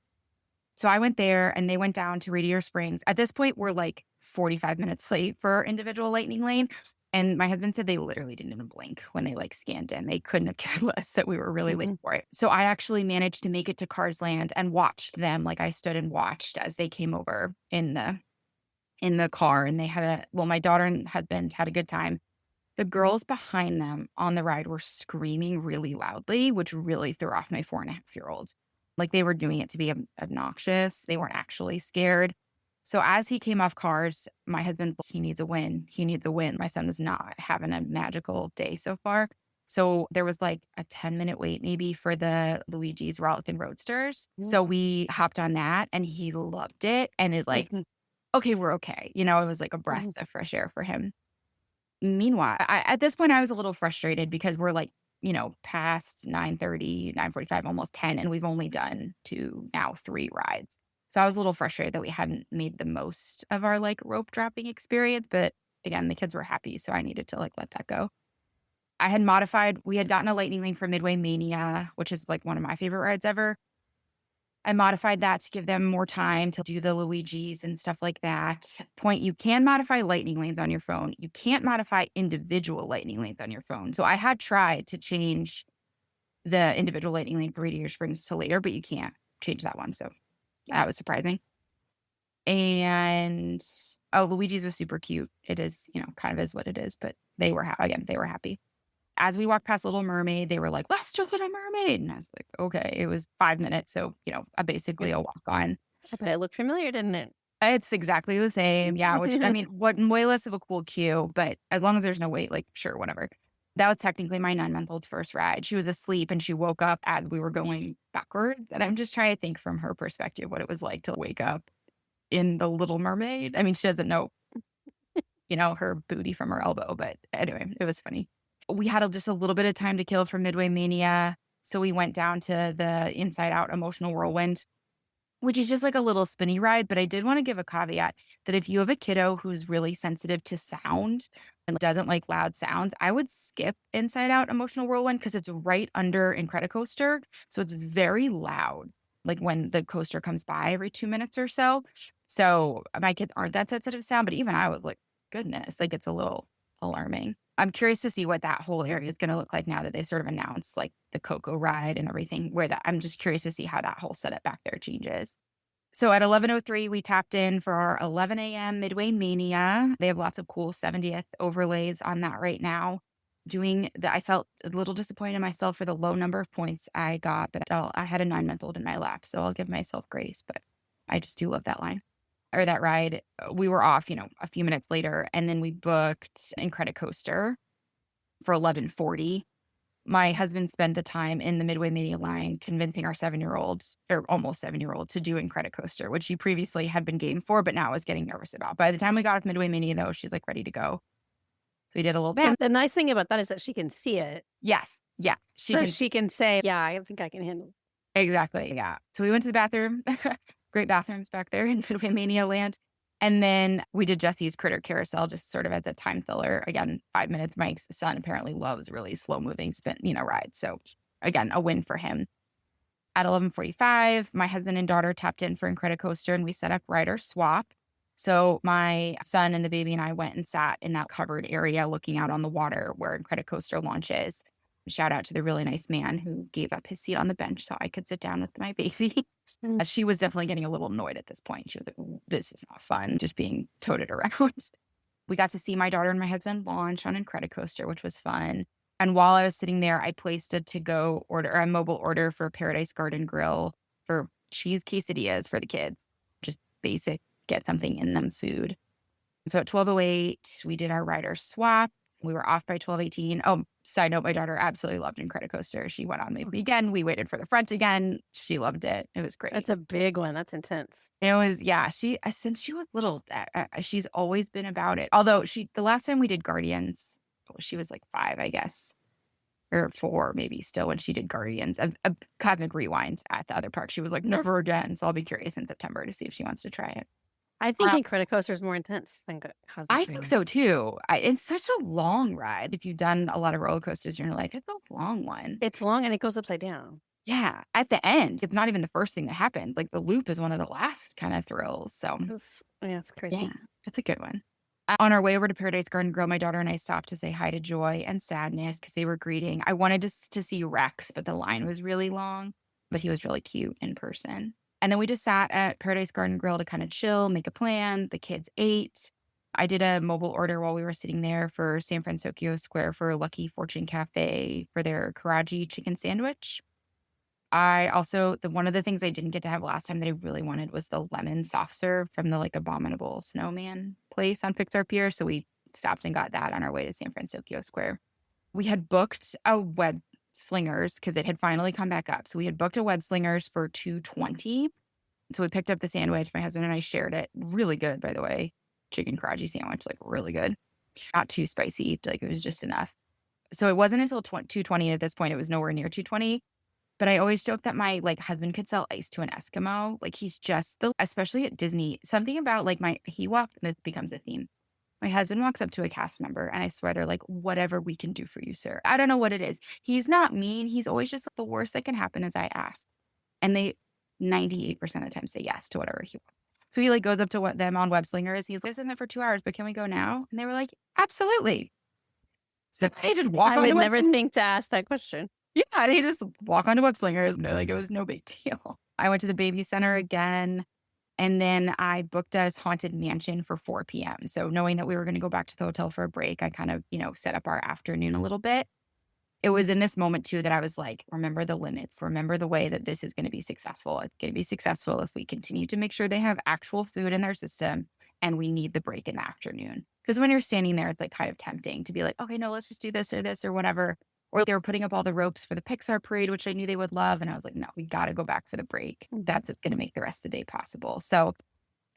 So I went there and they went down to Radiator Springs. At this point, we're like 45 minutes late for our individual lightning lane. And my husband said they literally didn't even blink when they like scanned in. They couldn't have cared less that we were really late for it. So I actually managed to make it to Cars Land and watched them. Like I stood and watched as they came over in the car, and my daughter and husband had a good time. The girls behind them on the ride were screaming really loudly, which really threw off my 4.5-year-old. Like they were doing it to be obnoxious. They weren't actually scared. So as he came off Cars, my husband, he needs a win. He needs a win. My son was not having a magical day so far. So there was like a 10-minute wait maybe for the Luigi's Rollickin' Roadsters. So we hopped on that and he loved it. And it like, okay, we're okay. It was like a breath of fresh air for him. Meanwhile, at this point, I was a little frustrated because we're like, past 9:30, 9:45, almost 10, and we've only done 3 rides. So I was a little frustrated that we hadn't made the most of our like rope dropping experience. But again, the kids were happy. So I needed to like let that go. We had gotten a lightning lane for Midway Mania, which is like one of my favorite rides ever. I modified that to give them more time to do the Luigi's and stuff like that. You can modify lightning lanes on your phone. You can't modify individual lightning lanes on your phone. So I had tried to change the individual lightning lane for Radiator Springs to later, but you can't change that one. So that was surprising. And Luigi's was super cute. It is, kind of is what it is, but they were happy. As we walked past Little Mermaid, they were like, let's do Little Mermaid. And I was like, okay, it was 5 minutes. So, basically a walk on. But it looked familiar, didn't it? It's exactly the same. Yeah. Which, I mean, way less of a cool queue, but as long as there's no wait, like, sure, whatever. That was technically my 9-month-old's first ride. She was asleep and she woke up as we were going backwards. And I'm just trying to think from her perspective what it was like to wake up in the Little Mermaid. I mean, she doesn't know, her booty from her elbow. But anyway, it was funny. We had just a little bit of time to kill for Midway Mania. So we went down to the Inside Out Emotional Whirlwind, which is just like a little spinny ride. But I did want to give a caveat that if you have a kiddo who's really sensitive to sound and doesn't like loud sounds, I would skip Inside Out Emotional Whirlwind because it's right under Incredicoaster. So it's very loud, like when the coaster comes by every 2 minutes or so. So my kids aren't that sensitive to sound, but even I was like, goodness, like it's a little alarming. I'm curious to see what that whole area is going to look like now that they sort of announced like the Coco ride and everything I'm just curious to see how that whole setup back there changes. So at 11:03, we tapped in for our 11 a.m. Midway Mania. They have lots of cool 70th overlays on that right now. Doing that, I felt a little disappointed in myself for the low number of points I got, but I had a 9-month-old in my lap, so I'll give myself grace. But I just do love that line or that ride. We were off, a few minutes later, and then we booked Incredicoaster for 11:40. My husband spent the time in the Midway Mania line convincing our 7-year-old or almost 7-year-old to do Incredicoaster, which she previously had been game for, but now was getting nervous about. By the time we got to Midway Mania, though, she's like ready to go. So we did a little bit. And the nice thing about that is that she can see it. Yes. Yeah. So she can say, yeah, I think I can handle it. Exactly. Yeah. So we went to the bathroom. Great bathrooms back there in Midway Mania land. And then we did Jesse's Critter Carousel just sort of as a time filler. Again, 5 minutes. My son apparently loves really slow moving rides. So again, a win for him. At 11:45, my husband and daughter tapped in for Incredicoaster and we set up rider swap. So my son and the baby and I went and sat in that covered area looking out on the water where Incredicoaster launches. Shout out to the really nice man who gave up his seat on the bench so I could sit down with my baby. She was definitely getting a little annoyed at this point. She was like, this is not fun, just being toted around. We got to see my daughter and my husband launch on Incredicoaster, which was fun. And while I was sitting there, I placed a to-go order, or a mobile order for Paradise Garden Grill for cheese quesadillas for the kids. Just basic, get something in them food. So at 12:08, we did our rider swap. We were off by 12:18. Oh, side note, my daughter absolutely loved Incredicoaster. She went on maybe again. We waited for the front again. She loved it. It was great. That's a big one. That's intense. It was, yeah. Since she was little, she's always been about it. Although the last time we did Guardians, she was like 5, I guess, or 4 maybe still when she did Guardians. A cosmic rewind at the other park. She was like, never again. So I'll be curious in September to see if she wants to try it. I think Incredicoaster is more intense than Cosmic I Rewind. think so too. It's such a long ride. If you've done a lot of roller coasters in your life, it's a long one. It's long and it goes upside down. Yeah. At the end, it's not even the first thing that happened. Like the loop is one of the last kind of thrills. So it's crazy. yeah, it's a good one. On our way over to Paradise Garden Grill, my daughter and I stopped to say hi to Joy and Sadness because they were greeting. I wanted to see Rex, but the line was really long, but he was really cute in person. And then we just sat at Paradise Garden Grill to kind of chill, make a plan. The kids ate. I did a mobile order while we were sitting there for San Francisco Square for Lucky Fortune Cafe for their Karaji chicken sandwich. I also, one of the things I didn't get to have last time that I really wanted was the lemon soft serve from the Abominable Snowman place on Pixar Pier. So we stopped and got that on our way to San Francisco Square. We had booked a web slingers because it had finally come back up. So we had booked a web slingers for $2.20. So we picked up the sandwich. My husband and I shared it. Really good, by the way. Chicken karaji sandwich, really good. Not too spicy. It was just enough. So it wasn't until $2.20 at this point. It was nowhere near $2.20. But I always joke that my husband could sell ice to an Eskimo. He's just especially at Disney, something about he walked, and this becomes a theme. My husband walks up to a cast member and I swear they're like, whatever we can do for you, sir. I don't know what it is. He's not mean. He's always just the worst that can happen is I ask. And they 98% of the time say yes to whatever he wants. So he goes up to them on web slingers. He's like, this isn't for 2 hours, but can we go now? And they were like, absolutely. So they just walk on. I would never think to ask that question. Yeah, they just walk onto web slingers. And it was no big deal. I went to the baby center again. And then I booked us Haunted Mansion for 4 p.m. So knowing that we were going to go back to the hotel for a break, I kind of, set up our afternoon a little bit. It was in this moment too that I was like, remember the limits, remember the way that this is going to be successful. It's going to be successful if we continue to make sure they have actual food in their system and we need the break in the afternoon. Because when you're standing there, it's kind of tempting to be like, okay, no, let's just do this or whatever. Or they were putting up all the ropes for the Pixar parade, which I knew they would love. And I was like, no, we got to go back for the break. That's going to make the rest of the day possible. So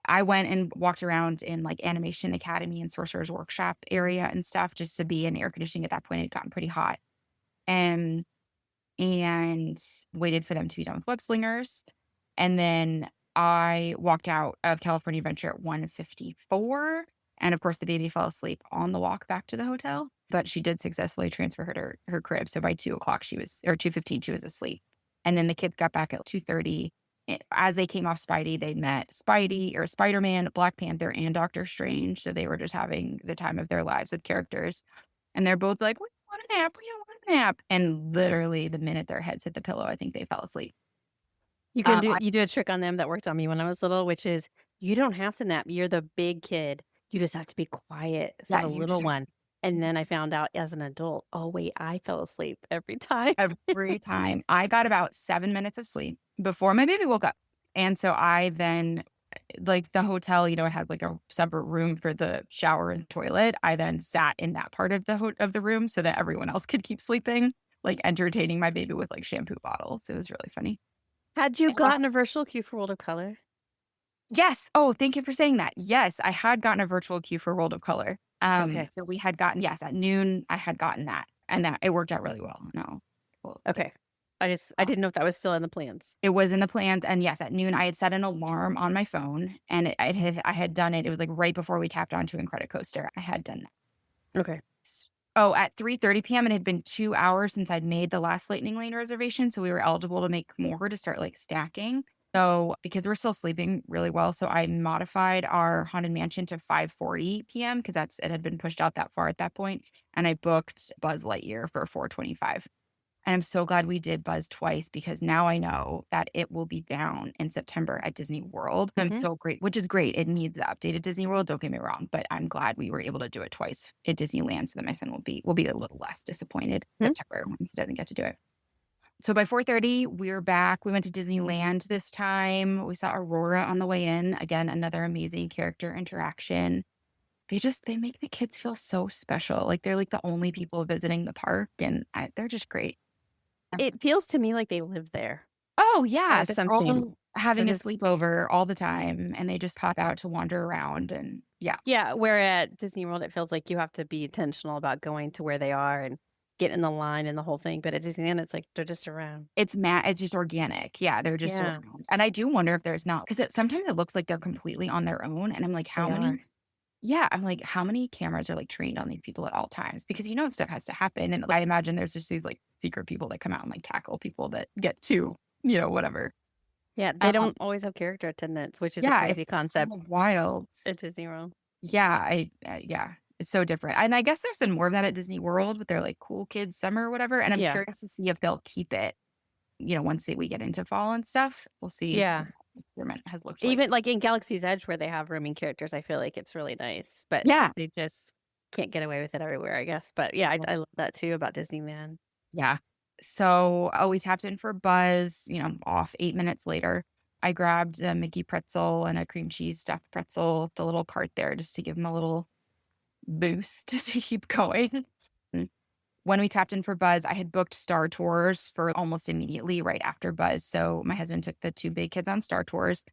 I went and walked around in Animation Academy and Sorcerer's Workshop area and stuff just to be in air conditioning at that point. It had gotten pretty hot. And waited for them to be done with web slingers. And then I walked out of California Adventure at 1:54. And of course, the baby fell asleep on the walk back to the hotel. But she did successfully transfer her crib. So by 2:00, 2:15, she was asleep. And then the kids got back at 2:30. As they came off Spidey, they met Spider-Man, Black Panther, and Doctor Strange. So they were just having the time of their lives with characters. And they're both like, we want a nap. We don't want a nap. And literally the minute their heads hit the pillow, I think they fell asleep. You can do you do a trick on them that worked on me when I was little, which is you don't have to nap. You're the big kid. You just have to be quiet. So Yeah, the you little just have one. And then I found out as an adult, oh wait, I fell asleep every time. every time. I got about 7 minutes of sleep before my baby woke up. And so I then, like the hotel, it had like a separate room for the shower and toilet. I then sat in that part of the room so that everyone else could keep sleeping, like entertaining my baby with like shampoo bottles. It was really funny. Had you Yeah. gotten a virtual queue for World of Color? Yes. Oh, thank you for saying that. Yes, I had gotten a virtual queue for World of Color. Okay. So we had gotten, yes, at noon, I had gotten that, and that it worked out really well. No, well, Okay. I didn't know if that was still in the plans. it was in the plans, and yes, at noon, I had set an alarm on my phone, and I had done it. It was like right before we tapped onto Incredicoaster. I had done that. Okay. Oh, at 3:30 p.m. It had been 2 hours since I'd made the last Lightning Lane reservation, so we were eligible to make more to start like stacking. So because we're still sleeping really well, so I modified our Haunted Mansion to 5:40 p.m. because it had been pushed out that far at that point, and I booked Buzz Lightyear for 4:25. And I'm so glad we did Buzz twice because now I know that it will be down in September at Disney World. I'm Mhm. so great, which is great. It needs the updated Disney World. Don't get me wrong, but I'm glad we were able to do it twice at Disneyland, so that my son will be a little less disappointed in Mhm. September when he doesn't get to do it. So by 4:30, we're back. We went to Disneyland this time. We saw Aurora on the way in. Again, another amazing character interaction. They make the kids feel so special. Like they're like the only people visiting the park, and they're just great. It feels to me like they live there. Oh, yeah, As they're something. all having a Just sleepover all the time, and they just pop out to wander around, and yeah. yeah, where at Disney World, it feels like you have to be intentional about going to where they are and get in the line and the whole thing. But at Disneyland, it's like they're just around. It's just organic. Yeah, they're just Yeah, around, and I do wonder if there's not, 'cause sometimes it looks like they're completely on their own, and I'm like, they "How are. many?" Yeah, I'm like, "How many cameras are, like, trained on these people at all times?" Because stuff has to happen, and I imagine there's just these, like, secret people that come out and, like, tackle people that get to, whatever. Yeah, they Um, don't always have character attendants, which is a yeah, crazy it's kind concept of wild. at Disney World. Yeah, yeah, it's so different, and I guess there's been more of that at Disney World with their, like, Cool Kids Summer or whatever, and I'm Yeah, curious to see if they'll keep it, once we get into fall and stuff. We'll see yeah. what the experiment has looked like. Even like in Galaxy's Edge, where they have roaming characters, I feel like it's really nice, but Yeah. they just can't get away with it everywhere, I guess. But yeah, I love that too about Disneyland. Yeah. So, we tapped in for Buzz, off 8 minutes later. I grabbed a Mickey pretzel and a cream cheese stuffed pretzel, the little cart there, just to give him a little boost to keep going. Mm. When we tapped in for Buzz, I had booked Star Tours for almost immediately right after Buzz. So my husband took the two big kids on Star Tours.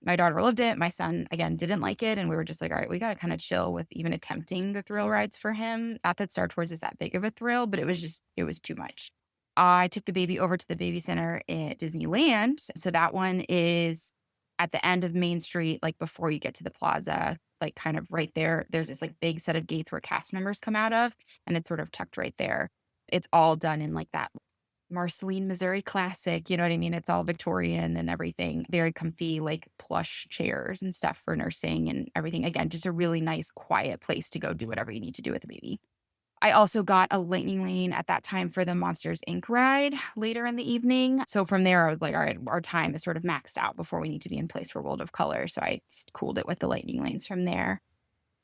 My daughter loved it. My son, again, didn't like it. And we were just like, all right, we got to kind of chill with even attempting the thrill rides for him. Not that Star Tours is that big of a thrill, but it was too much. I took the baby over to the baby center at Disneyland. So that one is at the end of Main Street, like before you get to the plaza, like kind of right there. There's this like big set of gates where cast members come out of, and it's sort of tucked right there. It's all done in like that Marceline, Missouri classic. You know what I mean? It's all Victorian and everything. Very comfy, like plush chairs and stuff for nursing and everything. Again, just a really nice, quiet place to go do whatever you need to do with the baby. I also got a Lightning Lane at that time for the Monsters Inc. ride later in the evening. So from there, I was like, all right, our time is sort of maxed out before we need to be in place for World of Color. So I cooled it with the Lightning Lanes from there.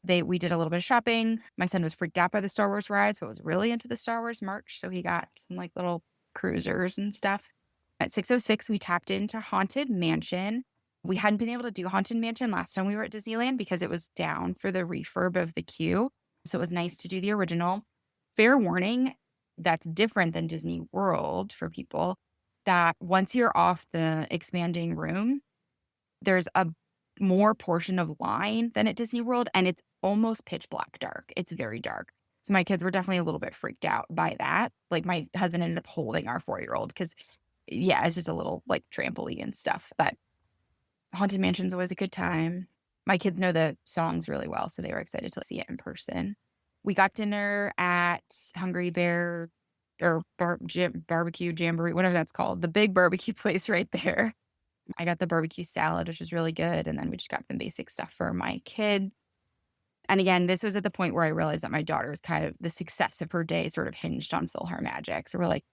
We did a little bit of shopping. My son was freaked out by the Star Wars rides, but was really into the Star Wars merch. So he got some like little cruisers and stuff. At 6:06, we tapped into Haunted Mansion. We hadn't been able to do Haunted Mansion last time we were at Disneyland because it was down for the refurb of the queue. So it was nice to do the original. Fair warning, that's different than Disney World for people, that once you're off the expanding room, there's a more portion of line than at Disney World, and it's almost pitch black dark. It's very dark. So my kids were definitely a little bit freaked out by that. Like my husband ended up holding our 4-year-old because, yeah, it's just a little like trampoline and stuff. But Haunted Mansion's always a good time. My kids know the songs really well, so they were excited to see it in person. We got dinner at Hungry Bear or Barbecue Jamboree, whatever that's called, the big barbecue place right there. I got the barbecue salad, which was really good. And then we just got some basic stuff for my kids. And again, this was at the point where I realized that my daughter's kind of the success of her day sort of hinged on PhilharMagic. So we're like,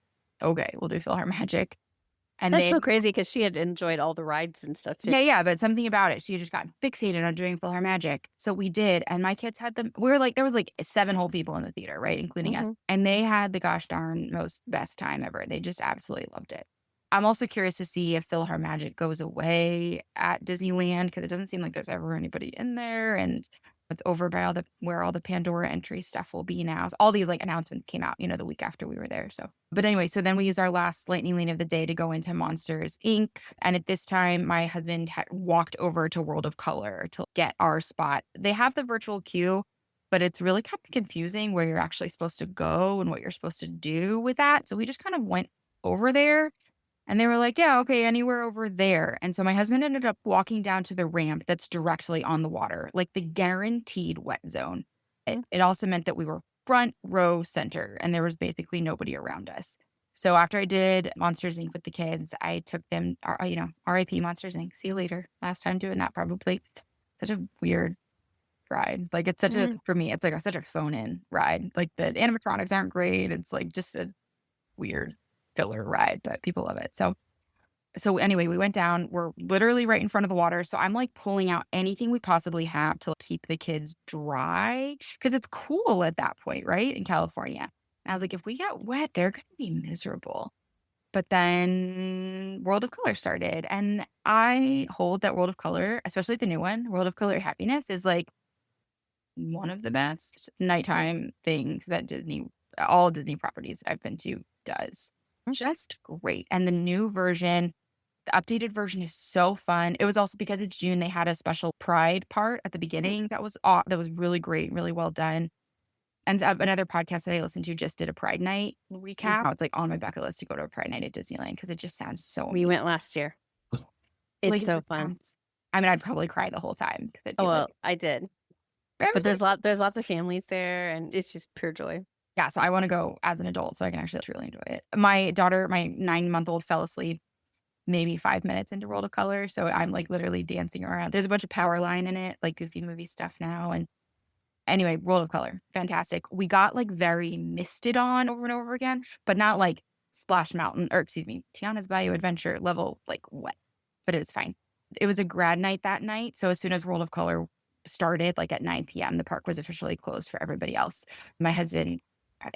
okay, we'll do PhilharMagic. And That's they so crazy because she had enjoyed all the rides and stuff too. Yeah, but something about it, she just got fixated on doing Full Hair Magic. So we did, and my kids had them. We were like, there was like 7 whole people in the theater, right, including us, Mhm. and they had the gosh darn most best time ever. They just absolutely loved it. I'm also curious to see if Full Hair Magic goes away at Disneyland because it doesn't seem like there's ever anybody in there, and it's over by where all the Pandora entry stuff will be now. So all these like announcements came out, the week after we were there. So, but anyway, so then we used our last lightning lane of the day to go into Monsters Inc. And at this time, my husband had walked over to World of Color to get our spot. They have the virtual queue, but it's really kind of confusing where you're actually supposed to go and what you're supposed to do with that. So we just kind of went over there. And they were like, yeah, okay, anywhere over there. And so my husband ended up walking down to the ramp that's directly on the water, like the guaranteed wet zone. It also meant that we were front row center and there was basically nobody around us. So after I did Monsters Inc. with the kids, I took them, RIP Monsters Inc. See you later. Last time doing that probably. Such a weird ride. Like it's for me, it's like such a phone in ride. Like the animatronics aren't great. It's like just a weird filler ride, but people love it. So anyway, we went down. We're literally right in front of the water. So I'm like pulling out anything we possibly have to keep the kids dry because it's cool at that point, right? In California. And I was like, if we get wet, they're going to be miserable. But then World of Color started. And I hold that World of Color, especially the new one, World of Color Happiness, is like one of the best nighttime things that all Disney properties that I've been to does. Just great. And the new version, the updated version is so fun. It was also because it's June, they had a special Pride part at the beginning that was really great, really well done. And another podcast that I listened to just did a Pride Night recap. It's like on my bucket list to go to a Pride Night at Disneyland because it just sounds so We amazing. went last year. It's so fun. I mean, I'd probably cry the whole time. I did. But there's lots of families there and it's just pure joy. Yeah, so I want to go as an adult so I can actually truly enjoy it. My daughter, my 9-month-old, fell asleep maybe 5 minutes into World of Color. So I'm like literally dancing around. There's a bunch of power line in it, like Goofy movie stuff now. And anyway, World of Color, fantastic. We got like very misted on over and over again, but not like Splash Mountain, or excuse me, Tiana's Bayou Adventure level, like wet, but it was fine. It was a grad night that night. So as soon as World of Color started, like at 9 p.m., the park was officially closed for everybody else. My husband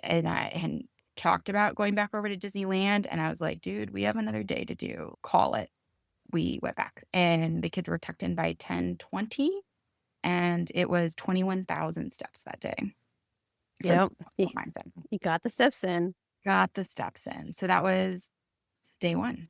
and I had talked about going back over to Disneyland. And I was like, dude, we have another day to do. Call it. We went back and the kids were tucked in by 10:20 and it was 21,000 steps that day. Yep. You got the steps in. Got the steps in. So that was day 1.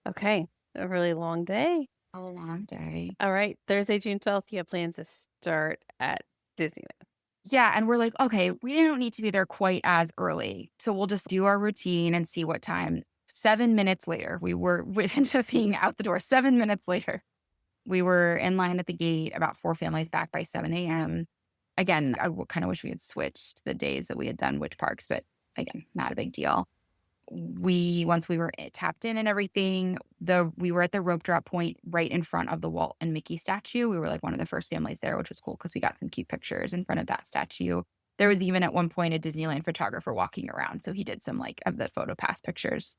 Okay. A really long day. A long day. All right. Thursday, June 12th, you have plans to start at Disneyland. Yeah. And we're like, okay, we don't need to be there quite as early. So we'll just do our routine and see what time. 7 minutes later, we ended up being out the door. 7 minutes later, we were in line at the gate, about 4 families back by 7 a.m. Again, I kind of wish we had switched the days that we had done which parks, but again, not a big deal. Once we were tapped in and everything, we were at the rope drop point right in front of the Walt and Mickey statue. We were like one of the first families there, which was cool because we got some cute pictures in front of that statue. There was even at one point a Disneyland photographer walking around. So he did some like of the photo pass pictures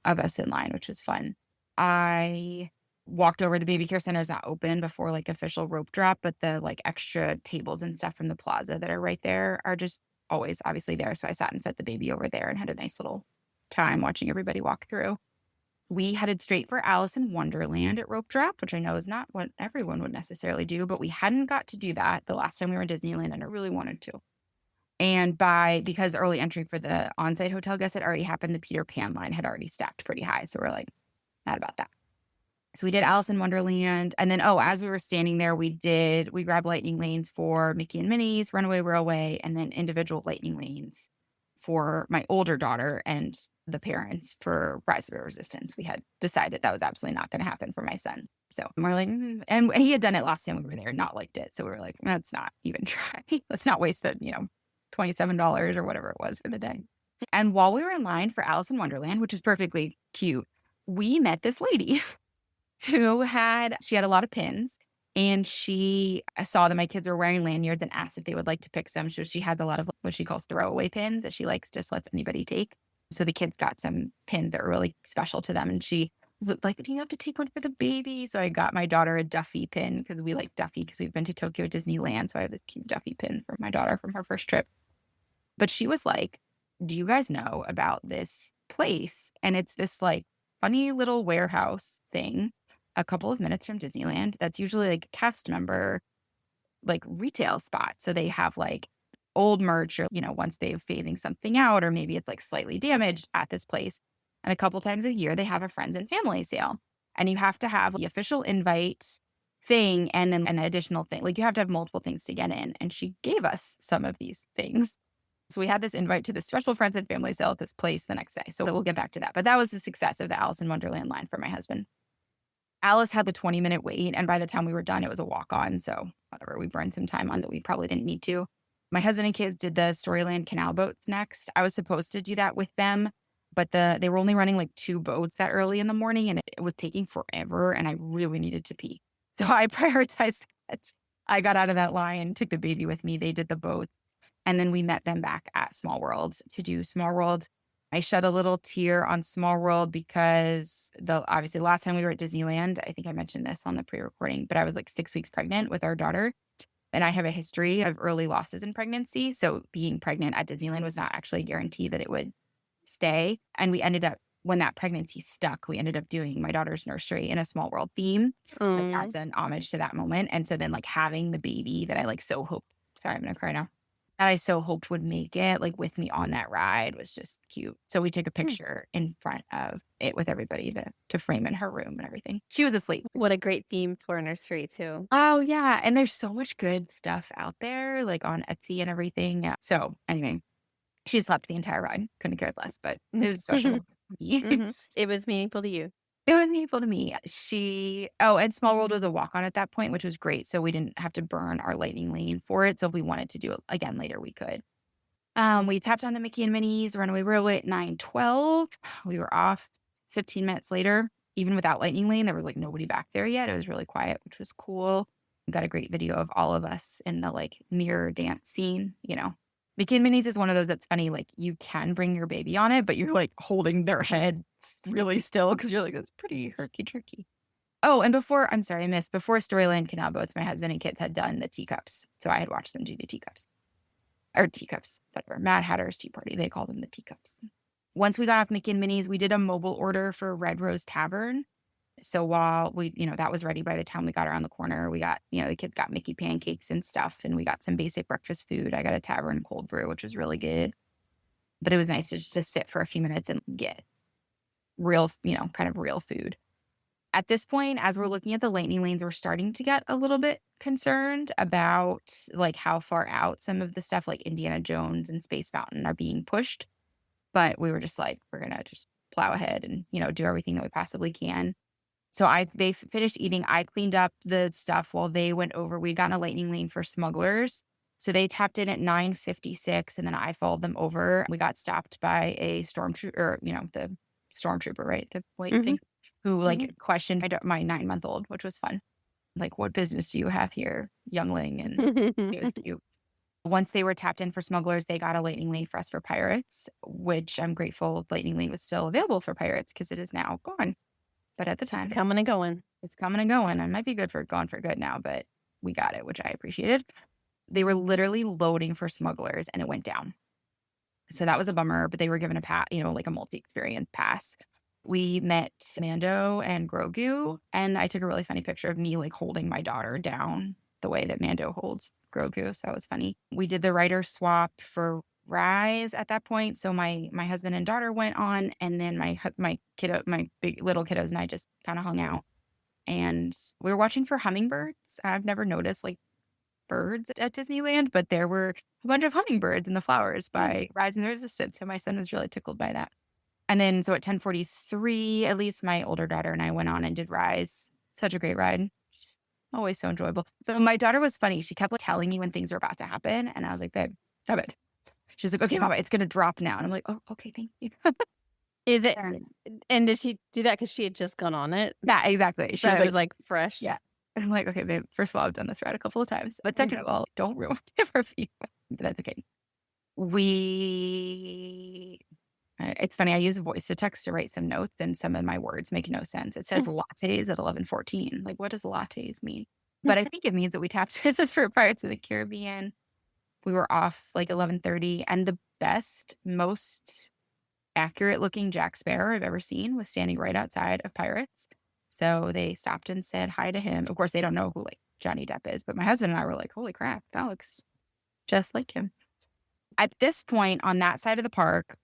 of us in line, which was fun. I walked over. The baby care center is not open before like official rope drop, but the like extra tables and stuff from the plaza that are right there are just always obviously there. So I sat and fed the baby over there and had a nice little time watching everybody walk through. We headed straight for Alice in Wonderland at rope drop, which I know is not what everyone would necessarily do, but we hadn't got to do that the last time we were in Disneyland and I really wanted to. And because early entry for the on-site hotel guests had already happened, the Peter Pan line had already stacked pretty high. So we're like, not about that. So we did Alice in Wonderland. And then, as we were standing there, we grabbed lightning lanes for Mickey and Minnie's, Runaway Railway, and then individual lightning lanes for my older daughter and the parents for Rise of the Resistance. We had decided that was absolutely not going to happen for my son. So we're like, and he had done it last time we were there, not liked it. So we were like, let's not even try. Let's not waste the, $27 or whatever it was for the day. And while we were in line for Alice in Wonderland, which is perfectly cute, we met this lady who had a lot of pins, and she saw that my kids were wearing lanyards and asked if they would like to pick some. So she has a lot of what she calls throwaway pins that she likes, just lets anybody take. So the kids got some pins that were really special to them. And she was like, do you have to take one for the baby? So I got my daughter a Duffy pin because we like Duffy because we've been to Tokyo Disneyland. So I have this cute Duffy pin for my daughter from her first trip. But she was like, do you guys know about this place? And it's this like funny little warehouse thing a couple of minutes from Disneyland. That's usually like a cast member, like retail spot. So they have like old merch or, once they're fading something out, or maybe it's like slightly damaged at this place. And a couple times a year, they have a friends and family sale. And you have to have the official invite thing and then an additional thing. Like you have to have multiple things to get in. And she gave us some of these things. So we had this invite to the special friends and family sale at this place the next day. So we'll get back to that. But that was the success of the Alice in Wonderland line for my husband. Alice had the 20-minute wait. And by the time we were done, it was a walk-on. So whatever, we burned some time on that we probably didn't need to. My husband and kids did the Storyland canal boats next. I was supposed to do that with them, but they were only running like 2 boats that early in the morning, and it was taking forever, and I really needed to pee. So I prioritized that. I got out of that line, took the baby with me. They did the boats, and then we met them back at Small World to do Small World. I shed a little tear on Small World because obviously last time we were at Disneyland, I think I mentioned this on the pre-recording, but I was like 6 weeks pregnant with our daughter. And I have a history of early losses in pregnancy. So being pregnant at Disneyland was not actually a guarantee that it would stay. And we ended up, when that pregnancy stuck, we ended up doing my daughter's nursery in a Small World theme, like as an homage to that moment. And so then like having the baby that I like so hoped, sorry, I'm going to cry now, that I so hoped would make it like with me on that ride was just cute. So we took a picture in front of it with everybody to frame in her room and everything. She was asleep. What a great theme for a nursery too. Oh yeah. And there's so much good stuff out there, like on Etsy and everything. Yeah. So anyway, she slept the entire ride. Couldn't care less, but it was special. It was meaningful to you. It was meaningful to me. And Small World was a walk-on at that point, which was great. So we didn't have to burn our lightning lane for it. So if we wanted to do it again later, we could. We tapped onto Mickey and Minnie's Runaway Railway at 9:12. We were off 15 minutes later. Even without lightning lane, there was like nobody back there yet. It was really quiet, which was cool. We got a great video of all of us in the like mirror dance scene, Mickey and Minnie's is one of those that's funny. Like you can bring your baby on it, but you're like holding their head really still because you're like, that's pretty herky-jerky. Oh, and before Storyland Canal Boats, my husband and kids had done the teacups. So I had watched them do the teacups. Or teacups, whatever. Mad Hatter's Tea Party. They call them the teacups. Once we got off Mickey and Minnie's, we did a mobile order for Red Rose Tavern. So while we, that was ready by the time we got around the corner, we got, the kids got Mickey pancakes and stuff, and we got some basic breakfast food. I got a tavern cold brew, which was really good. But it was nice to just to sit for a few minutes and get real, kind of real food. At this point, as we're looking at the lightning lanes, we're starting to get a little bit concerned about like how far out some of the stuff like Indiana Jones and Space Mountain are being pushed. But we were just like, we're going to just plow ahead and, do everything that we possibly can. So they finished eating. I cleaned up the stuff while they went over. We'd gotten a lightning lane for smugglers. So they tapped in at 9:56, and then I followed them over. We got stopped by a stormtrooper, the stormtrooper, right? The white thing, who like questioned my 9-month-old, which was fun. Like, what business do you have here, youngling? And it was cute. Once they were tapped in for smugglers, they got a lightning lane for us for pirates, which I'm grateful lightning lane was still available for pirates because it is now gone. But at the time, coming and going. It's coming and going. It might be gone for good now, but we got it, which I appreciated. They were literally loading for smugglers and it went down. So that was a bummer, but they were given a pass, like a multi-experience pass. We met Mando and Grogu, and I took a really funny picture of me like holding my daughter down the way that Mando holds Grogu. So that was funny. We did the rider swap for Rise at that point. So my husband and daughter went on, and then my big little kiddos and I just kind of hung out. And we were watching for hummingbirds. I've never noticed like birds at Disneyland, but there were a bunch of hummingbirds in the flowers by Rise and the Resistance. So my son was really tickled by that. And then so at 10:43, at least my older daughter and I went on and did Rise. Such a great ride. Just always so enjoyable. But my daughter was funny. She kept telling me when things were about to happen. And I was like, babe, stop it. She's like, okay, mama, it's going to drop now. And I'm like, oh, okay, thank you. Is it? And did she do that because she had just gone on it? Yeah, exactly. She was like fresh. Yeah. And I'm like, okay, babe, first of all, I've done this ride a couple of times. But second of all, don't ruin it for me. But that's okay. I It's funny. I use voice to text to write some notes, and some of my words make no sense. It says lattes at 11:14. Like, what does lattes mean? But I think it means that we tapped into for Pirates of the Caribbean. We were off like 11:30, and the best, most accurate looking Jack Sparrow I've ever seen was standing right outside of Pirates. So they stopped and said hi to him. Of course, they don't know who like Johnny Depp is, but my husband and I were like, holy crap, that looks just like him. At this point on that side of the park,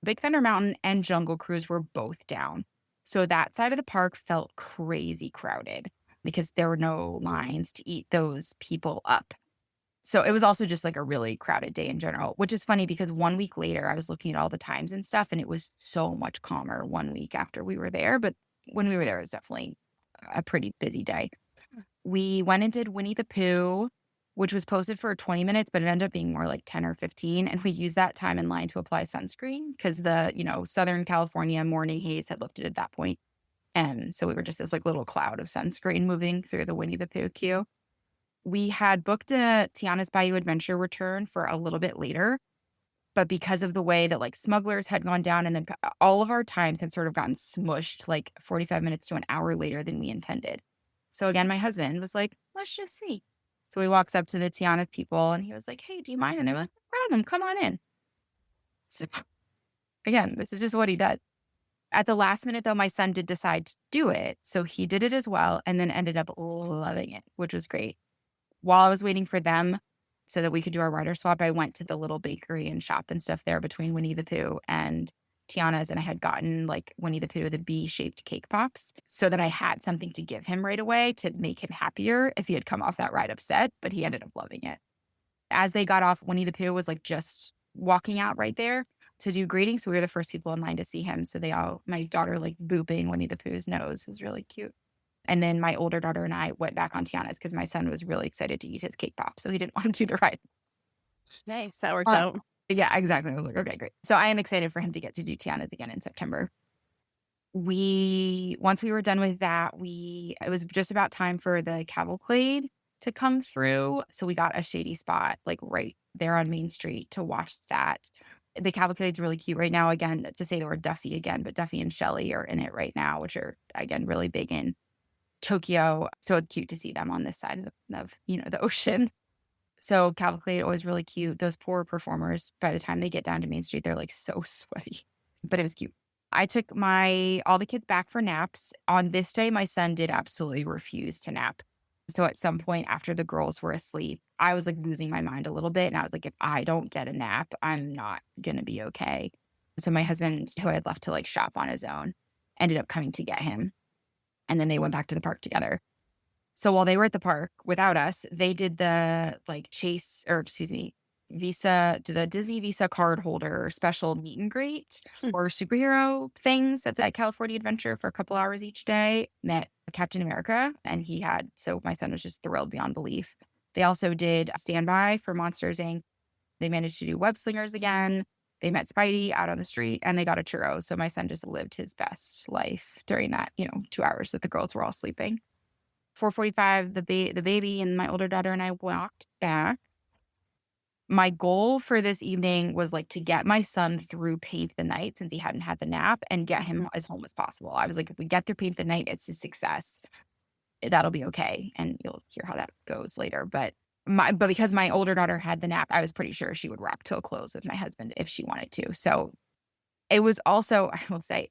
Big Thunder Mountain and Jungle Cruise were both down. So that side of the park felt crazy crowded because there were no lines to eat those people up. So it was also just like a really crowded day in general, which is funny because 1 week later, I was looking at all the times and stuff, and it was so much calmer 1 week after we were there. But when we were there, it was definitely a pretty busy day. We went and did Winnie the Pooh, which was posted for 20 minutes, but it ended up being more like 10 or 15. And we used that time in line to apply sunscreen because the, Southern California morning haze had lifted at that point. And so we were just this like little cloud of sunscreen moving through the Winnie the Pooh queue. We had booked a Tiana's Bayou Adventure return for a little bit later, but because of the way that like Smugglers had gone down and then all of our times had sort of gotten smushed like 45 minutes to an hour later than we intended. So again, my husband was like, let's just see. So he walks up to the Tiana's people and he was like, hey, do you mind? And they were like, no problem, come on in. So again, this is just what he does. At the last minute, though, my son did decide to do it. So he did it as well and then ended up loving it, which was great. While I was waiting for them so that we could do our rider swap, I went to the little bakery and shop and stuff there between Winnie the Pooh and Tiana's. And I had gotten like Winnie the Pooh, the bee-shaped cake pops, so that I had something to give him right away to make him happier if he had come off that ride upset, but he ended up loving it. As they got off, Winnie the Pooh was like just walking out right there to do greetings. So we were the first people in line to see him. So my daughter like booping Winnie the Pooh's nose was really cute. And then my older daughter and I went back on Tiana's because my son was really excited to eat his cake pop. So he didn't want to do the ride. Nice. That worked out. Yeah, exactly. I was like, okay, great. So I am excited for him to get to do Tiana's again in September. Once we were done with that, it was just about time for the cavalcade to come through. So we got a shady spot like right there on Main Street to watch that. The cavalcade's really cute right now. Again, to say the word Duffy again, but Duffy and Shelley are in it right now, which are again really big in Tokyo. So it's cute to see them on this side of the ocean. So cavalcade always really cute. Those poor performers, by the time they get down to Main Street, they're like so sweaty, but it was cute. I took all the kids back for naps. On this day, my son did absolutely refuse to nap. So at some point after the girls were asleep, I was like losing my mind a little bit. And I was like, if I don't get a nap, I'm not going to be okay. So my husband, who I had left to like shop on his own, ended up coming to get him. And then they went back to the park together. So while they were at the park without us, they did the like the Disney Visa card holder special meet and greet or superhero things at the California Adventure for a couple hours each day. Met Captain America, and so my son was just thrilled beyond belief. They also did standby for Monsters, Inc. They managed to do web slingers again. They met Spidey out on the street and they got a churro. So my son just lived his best life during that, 2 hours that the girls were all sleeping. 4:45, the baby and my older daughter and I walked back. My goal for this evening was like to get my son through Paint the Night since he hadn't had the nap and get him as home as possible. I was like, if we get through Paint the Night, it's a success. That'll be okay. And you'll hear how that goes later. But because my older daughter had the nap, I was pretty sure she would rock till close with my husband if she wanted to. So it was also, I will say,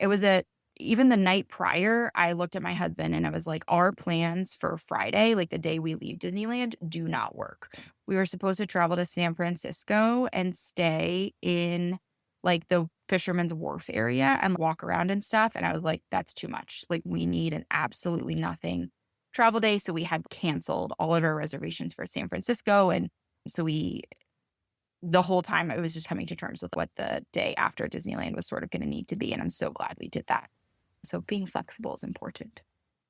even the night prior, I looked at my husband and I was like, our plans for Friday, like the day we leave Disneyland, do not work. We were supposed to travel to San Francisco and stay in like the Fisherman's Wharf area and walk around and stuff. And I was like, that's too much. Like we need an absolutely nothing travel day. So we had canceled all of our reservations for San Francisco. And so the whole time I was just coming to terms with what the day after Disneyland was sort of going to need to be. And I'm so glad we did that. So being flexible is important.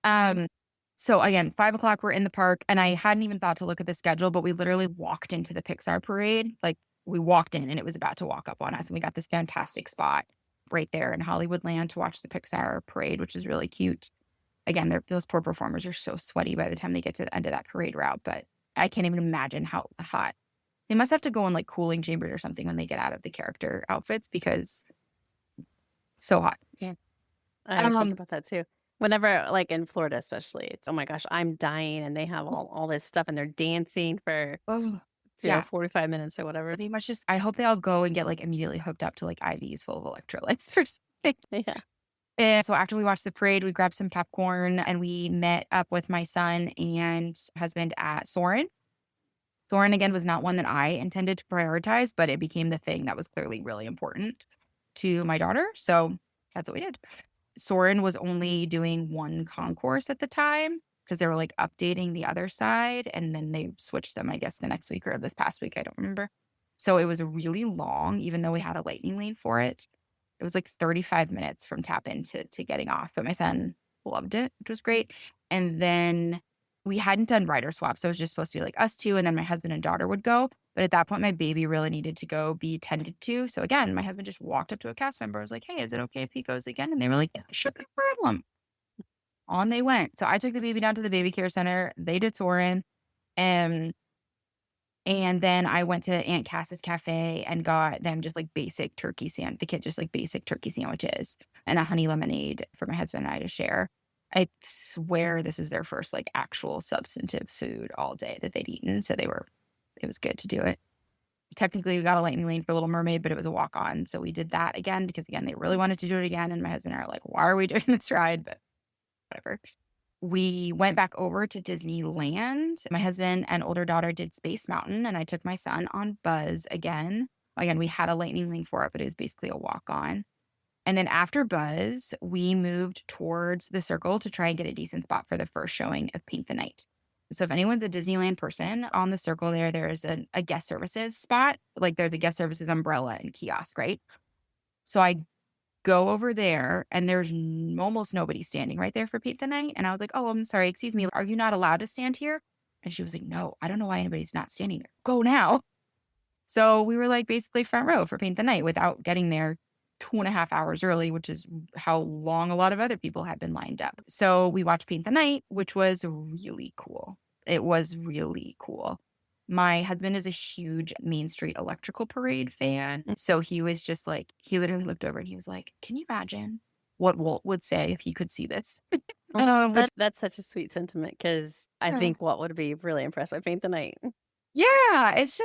So again, 5:00, we're in the park and I hadn't even thought to look at the schedule, but we literally walked into the Pixar parade. Like we walked in and it was about to walk up on us. And we got this fantastic spot right there in Hollywoodland to watch the Pixar parade, which is really cute. Again, those poor performers are so sweaty by the time they get to the end of that parade route, but I can't even imagine how hot. They must have to go in like cooling chambers or something when they get out of the character outfits because So hot. Yeah. I was thinking Um, about that too. Whenever, like in Florida, especially, it's oh my gosh, I'm dying, and they have all this stuff, and they're dancing for oh, yeah. 45 minutes or whatever. They must just, I hope they all go and get like immediately hooked up to like IVs full of electrolytes or something. Yeah. And so after we watched the parade, we grabbed some popcorn and we met up with my son and husband at Soarin'. Soarin', again, was not one that I intended to prioritize, but it became the thing that was clearly really important to my daughter. So that's what we did. Soarin' was only doing one concourse at the time because they were like updating the other side. And then they switched them, I guess, the next week or this past week. I don't remember. So it was really long, even though we had a lightning lane for it. It was like 35 minutes from tap in to getting off. But my son loved it, which was great. And then we hadn't done rider swap. So it was just supposed to be like us two. And then my husband and daughter would go. But at that point, my baby really needed to go be tended to. So again, my husband just walked up to a cast member. Was like, hey, is it okay if he goes again? And they were like, yeah, sure, no problem. On they went. So I took the baby down to the baby care center. They did Soarin'. And then I went to Aunt Cass's cafe and got them just like basic turkey the kid just like basic turkey sandwiches and a honey lemonade for my husband and I to share. I swear this was their first like actual substantive food all day that they'd eaten. So it was good to do it. Technically, we got a lightning lane for Little Mermaid, but it was a walk on. So we did that again because, again, they really wanted to do it again. And my husband and I are like, why are we doing this ride? But whatever. We went back over to Disneyland. My husband and older daughter did Space Mountain, and I took my son on Buzz again. Again, we had a lightning lane for it, but it was basically a walk on. And then after Buzz, we moved towards the Circle to try and get a decent spot for the first showing of Paint the Night. So if anyone's a Disneyland person, on the Circle there's a guest services spot. Like there's the guest services umbrella and kiosk, right? So I go over there and there's almost nobody standing right there for Paint the Night. And I was like, oh, I'm sorry, excuse me. Are you not allowed to stand here? And she was like, no, I don't know why anybody's not standing there. Go now. So we were like basically front row for Paint the Night without getting there 2.5 hours early, which is how long a lot of other people had been lined up. So we watched Paint the Night, which was really cool. It was really cool. My husband is a huge Main Street Electrical Parade fan. So he was just like, he literally looked over and he was like, can you imagine what Walt would say if he could see this? That's such a sweet sentiment because I think Walt would be really impressed by Paint the Night. Yeah, it's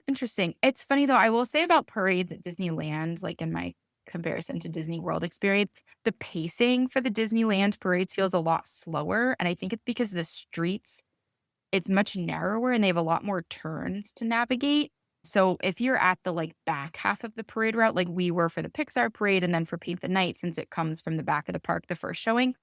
interesting. It's funny though. I will say about parades at Disneyland, like in my comparison to Disney World experience, the pacing for the Disneyland parades feels a lot slower. And I think it's because the streets, it's much narrower and they have a lot more turns to navigate. So if you're at the like back half of the parade route, like we were for the Pixar parade and then for Paint the Night, since it comes from the back of the park, the first showing,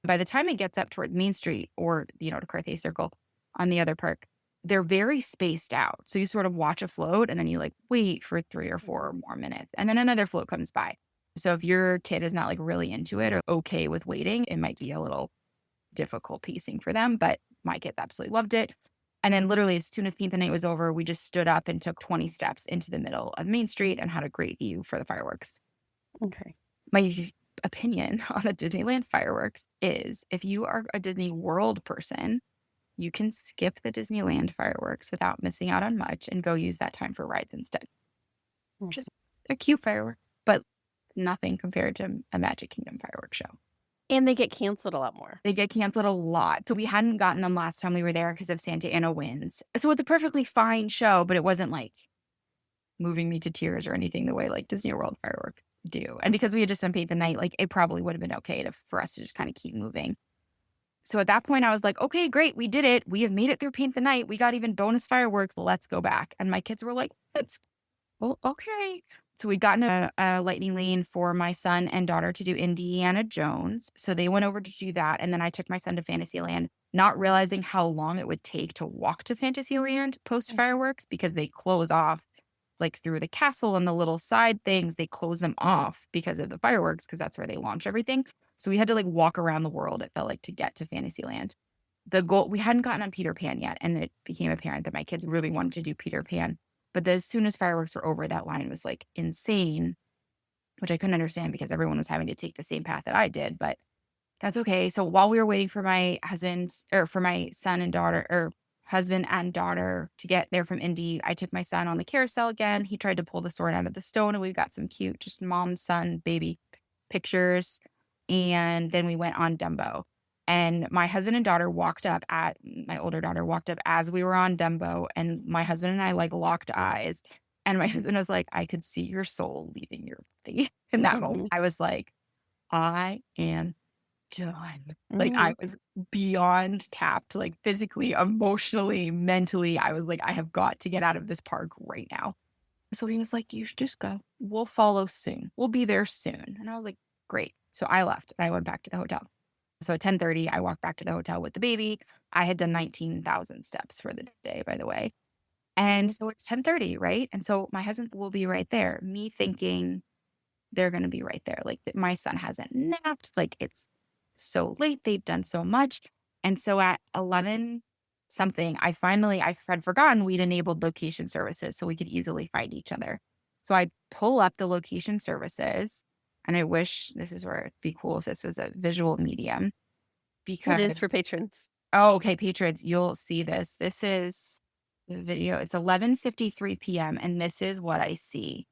by the time it gets up towards Main Street or, to Carthay Circle on the other park, they're very spaced out. So you sort of watch a float and then you like wait for 3 or 4 more minutes and then another float comes by. So if your kid is not like really into it or okay with waiting, it might be a little difficult pacing for them, but my kids absolutely loved it. And then literally as soon as Paint the Night was over, we just stood up and took 20 steps into the middle of Main Street and had a great view for the fireworks. Okay. My opinion on the Disneyland fireworks is if you are a Disney World person, you can skip the Disneyland fireworks without missing out on much and go use that time for rides instead. Just a cute firework, but nothing compared to a Magic Kingdom fireworks show. And they get canceled a lot more. They get canceled a lot. So we hadn't gotten them last time we were there because of Santa Ana winds. So it's a perfectly fine show, but it wasn't like moving me to tears or anything the way like Disney World fireworks do. And because we had just done Paint the Night, like it probably would have been okay for us to just kind of keep moving. So at that point I was like, okay, great. We did it. We have made it through Paint the Night. We got even bonus fireworks. Let's go back. And my kids were like, well, okay. So we'd gotten a lightning lane for my son and daughter to do Indiana Jones. So they went over to do that. And then I took my son to Fantasyland, not realizing how long it would take to walk to Fantasyland post fireworks because they close off like through the castle and the little side things. They close them off because of the fireworks because that's where they launch everything. So we had to like walk around the world, it felt like, to get to Fantasyland. The goal, we hadn't gotten on Peter Pan yet. And it became apparent that my kids really wanted to do Peter Pan. But as soon as fireworks were over, that line was like insane, which I couldn't understand because everyone was having to take the same path that I did. But that's okay. So while we were waiting for my husband or for my son and daughter or husband and daughter to get there from Indy, I took my son on the carousel again. He tried to pull the sword out of the stone and we got some cute, just mom, son, baby pictures, and then we went on Dumbo. And my husband and daughter my older daughter walked up as we were on Dumbo, and my husband and I like locked eyes. And my husband was like, I could see your soul leaving your body in that moment. I was like, I am done. Like I was beyond tapped, like physically, emotionally, mentally. I was like, I have got to get out of this park right now. So he was like, you should just go. We'll follow soon. We'll be there soon. And I was like, great. So I left and I went back to the hotel. So at 10:30, I walked back to the hotel with the baby. I had done 19,000 steps for the day, by the way. And so it's 10:30, right? And so my husband will be right there. Me thinking they're going to be right there. Like my son hasn't napped. Like it's so late. They've done so much. And so at 11 something, I had forgotten we'd enabled location services so we could easily find each other. So I pull up the location services, and I wish this is where it'd be cool if this was a visual medium. Because It is for patrons. Oh, okay, patrons, you'll see this. This is the video. It's 11:53 p.m. and this is what I see.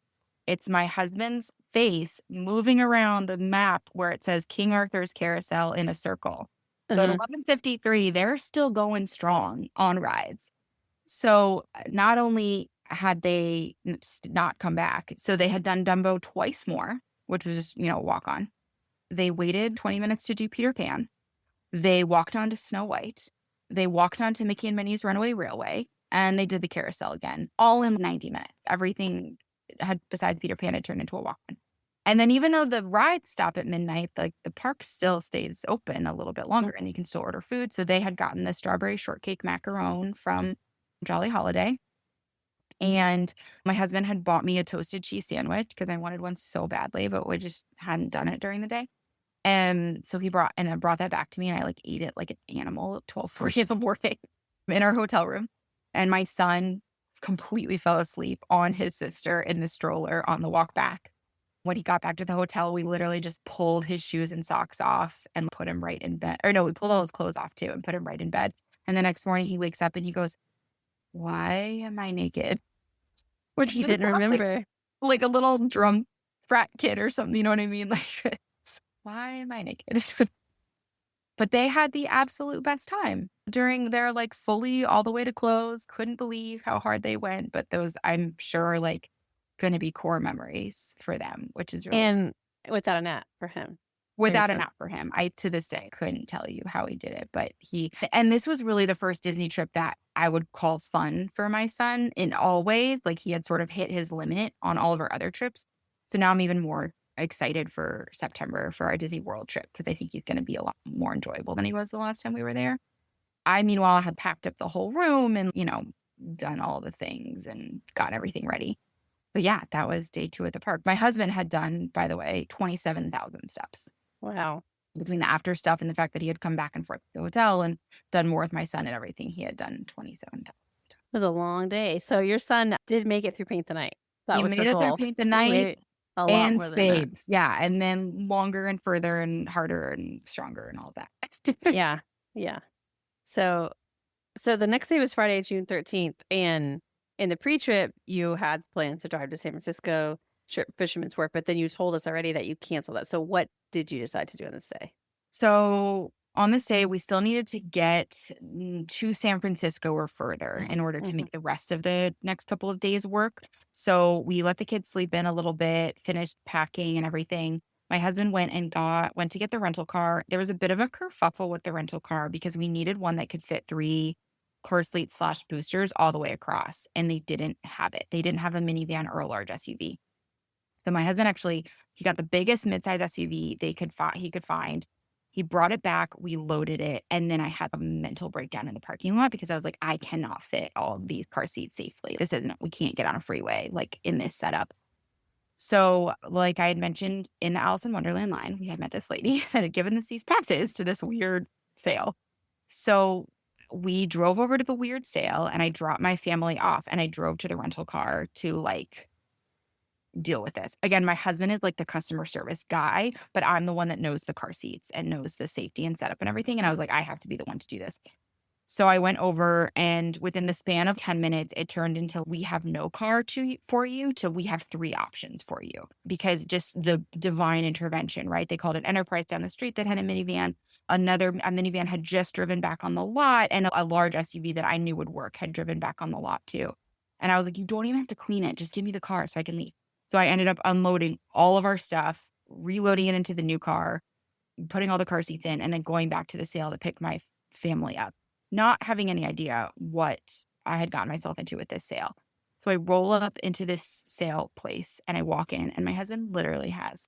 It's my husband's face moving around the map where it says King Arthur's Carousel in a circle. So at 11:53, they're still going strong on rides. So not only had they not come back, so they had done Dumbo twice more, which was just, walk on. They waited 20 minutes to do Peter Pan. They walked on to Snow White. They walked on to Mickey and Minnie's Runaway Railway, and they did the carousel again, all in 90 minutes. Everything besides Peter Pan had turned into a walk-on. And then even though the rides stop at midnight, like the park still stays open a little bit longer and you can still order food. So they had gotten the strawberry shortcake macaron from Jolly Holiday. And my husband had bought me a toasted cheese sandwich because I wanted one so badly, but we just hadn't done it during the day. And so I brought that back to me, and I like ate it like an animal at 12:40 in the morning in our hotel room. And my son completely fell asleep on his sister in the stroller on the walk back. When he got back to the hotel, we literally just pulled his shoes and socks off and put him right in bed. Or no, we pulled all his clothes off too and put him right in bed. And the next morning he wakes up and he goes, why am I naked? Which he didn't remember. Like a little drunk frat kid or something, you know what I mean? Like, why am I naked? But they had the absolute best time during their like fully all the way to close. Couldn't believe how hard they went. But those, I'm sure, are like going to be core memories for them, which is really. And without a nap for him. Without a nap for him. I, to this day, couldn't tell you how he did it. But and this was really the first Disney trip that I would call fun for my son in all ways. Like he had sort of hit his limit on all of our other trips. So now I'm even more excited for September for our Disney World trip because I think he's going to be a lot more enjoyable than he was the last time we were there. I, meanwhile, had packed up the whole room and, done all the things and got everything ready. But yeah, that was day 2 at the park. My husband had done, by the way, 27,000 steps. Wow. Between the after stuff and the fact that he had come back and forth to the hotel and done more with my son and everything, he had done 27,000. It was a long day. So your son did make it through Paint the Night. He made it through Paint the Night and Spades. Yeah. And then longer and further and harder and stronger and all that. Yeah. Yeah. So the next day was Friday, June 13th. And in the pre-trip, you had plans to drive to San Francisco, Fisherman's Wharf, but then you told us already that you canceled that. So what did you decide to do on this day? So on this day, we still needed to get to San Francisco or further in order to make the rest of the next couple of days work. So we let the kids sleep in a little bit, finished packing and everything. My husband went to get the rental car. There was a bit of a kerfuffle with the rental car because we needed one that could fit 3 car seats / boosters all the way across. And they didn't have it. They didn't have a minivan or a large SUV. So my husband he got the biggest midsize SUV he could find. He brought it back. We loaded it. And then I had a mental breakdown in the parking lot because I was like, I cannot fit all of these car seats safely. We can't get on a freeway like in this setup. So like I had mentioned in the Alice in Wonderland line, we had met this lady that had given us these passes to this weird sale. So we drove over to the weird sale and I dropped my family off and I drove to the rental car to like deal with this. Again, my husband is like the customer service guy, but I'm the one that knows the car seats and knows the safety and setup and everything. And I was like, I have to be the one to do this. So I went over, and within the span of 10 minutes, it turned into we have no car for you to we have 3 options for you, because just the divine intervention, right? They called an Enterprise down the street that had a minivan. A minivan had just driven back on the lot, and a large SUV that I knew would work had driven back on the lot too. And I was like, you don't even have to clean it. Just give me the car so I can leave. So I ended up unloading all of our stuff, reloading it into the new car, putting all the car seats in, and then going back to the sale to pick my family up, not having any idea what I had gotten myself into with this sale. So I roll up into this sale place and I walk in, and my husband literally has,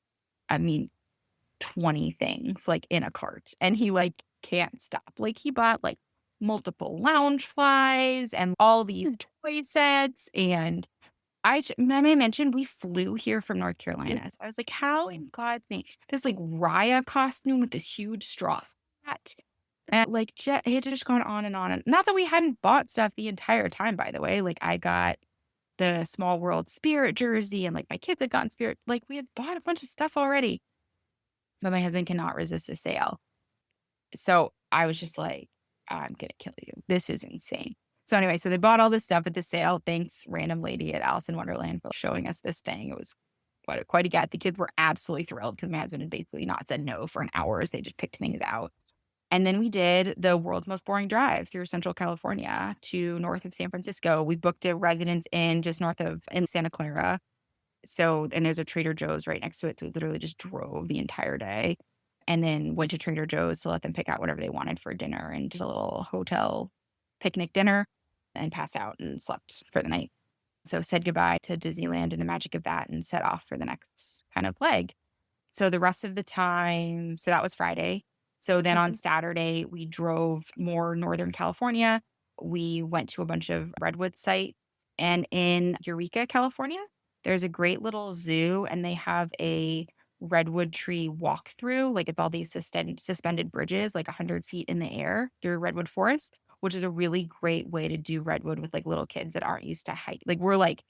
20 things like in a cart, and he like can't stop. Like he bought like multiple lounge flies and all these toy sets. And I may mention we flew here from North Carolina. So I was like, how in God's name? This like Raya costume with this huge straw hat. And like it had just gone on and on. And not that we hadn't bought stuff the entire time, by the way. Like I got the Small World Spirit jersey, and like my kids had gotten Spirit. Like we had bought a bunch of stuff already. But my husband cannot resist a sale. So I was just like, I'm going to kill you. This is insane. So anyway, so they bought all this stuff at the sale. Thanks, random lady at Alice in Wonderland, for showing us this thing. It was quite a get. The kids were absolutely thrilled because my husband had basically not said no for an hour as they just picked things out. And then we did the world's most boring drive through Central California to north of San Francisco. We booked a residence inn just north of in Santa Clara. So, and there's a Trader Joe's right next to it. So we literally just drove the entire day, and then went to Trader Joe's to let them pick out whatever they wanted for dinner, and did a little hotel picnic dinner and passed out and slept for the night. So said goodbye to Disneyland and the magic of that, and set off for the next kind of leg. So the rest of the time, so that was Friday. So then on Saturday, we drove more Northern California. We went to a bunch of Redwoods sites. And in Eureka, California, there's a great little zoo, and they have a redwood tree walkthrough, like it's all these suspended bridges, like 100 feet in the air through redwood forest, which is a really great way to do redwood with like little kids that aren't used to hike. Like we're like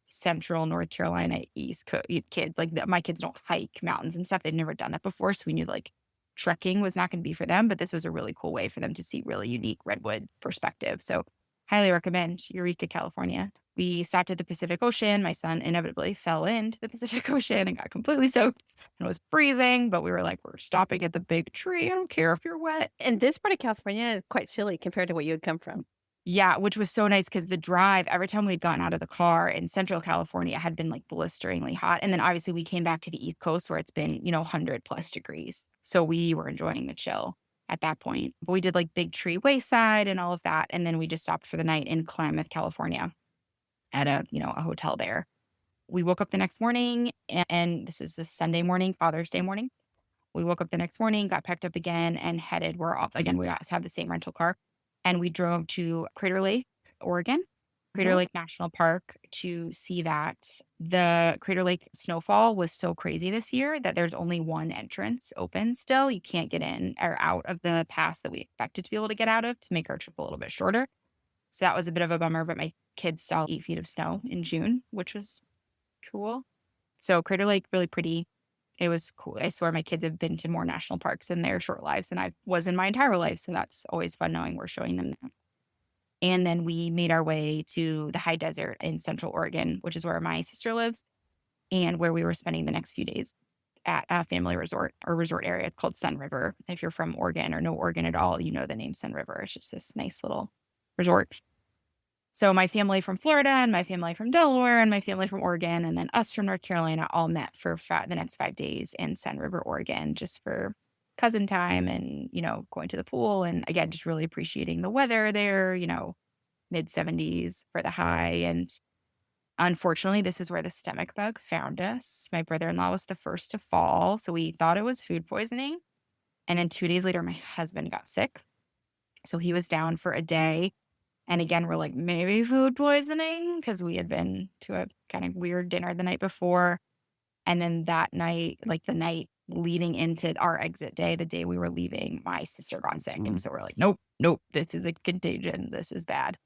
Central North Carolina, East Coast kids. Like my kids don't hike mountains and stuff. They've never done that before. So we knew like trekking was not going to be for them, but this was a really cool way for them to see really unique redwood perspective. So highly recommend Eureka, California. We stopped at the Pacific Ocean. My son inevitably fell into the Pacific Ocean and got completely soaked, and it was freezing, but we were like, we're stopping at the big tree. I don't care if you're wet. And this part of California is quite chilly compared to what you had come from. Yeah, which was so nice because the drive, every time we'd gotten out of the car in Central California, had been like blisteringly hot. And then obviously we came back to the East Coast where it's been, 100 plus degrees. So we were enjoying the chill at that point. But we did like Big Tree Wayside and all of that. And then we just stopped for the night in Klamath, California at a hotel there. We woke up the next morning, and this is a Sunday morning, Father's Day morning. We woke up the next morning, got packed up again, and we're off again. We have the same rental car. And we drove to Crater Lake, Oregon, Crater Lake National Park, to see that. The Crater Lake snowfall was so crazy this year that there's only one entrance open still. You can't get in or out of the pass that we expected to be able to get out of to make our trip a little bit shorter. So that was a bit of a bummer, but my kids saw 8 feet of snow in June, which was cool. So Crater Lake, really pretty. It was cool. I swear my kids have been to more national parks in their short lives than I was in my entire life. So that's always fun knowing we're showing them that. And then we made our way to the high desert in Central Oregon, which is where my sister lives, and where we were spending the next few days at a family resort or resort area called Sun River. If you're from Oregon or know Oregon at all, you know the name Sun River. It's just this nice little resort. So my family from Florida and my family from Delaware and my family from Oregon and then us from North Carolina all met for the next 5 days in Sun River, Oregon, just for cousin time and, going to the pool. And again, just really appreciating the weather there, mid 70s for the high. And unfortunately, this is where the stomach bug found us. My brother-in-law was the first to fall. So we thought it was food poisoning. And then 2 days later, my husband got sick. So he was down for a day. And again, we're like, maybe food poisoning, because we had been to a kind of weird dinner the night before. And then that night, like the night leading into our exit day, the day we were leaving, my sister got sick. And so we're like, nope, this is a contagion. This is bad.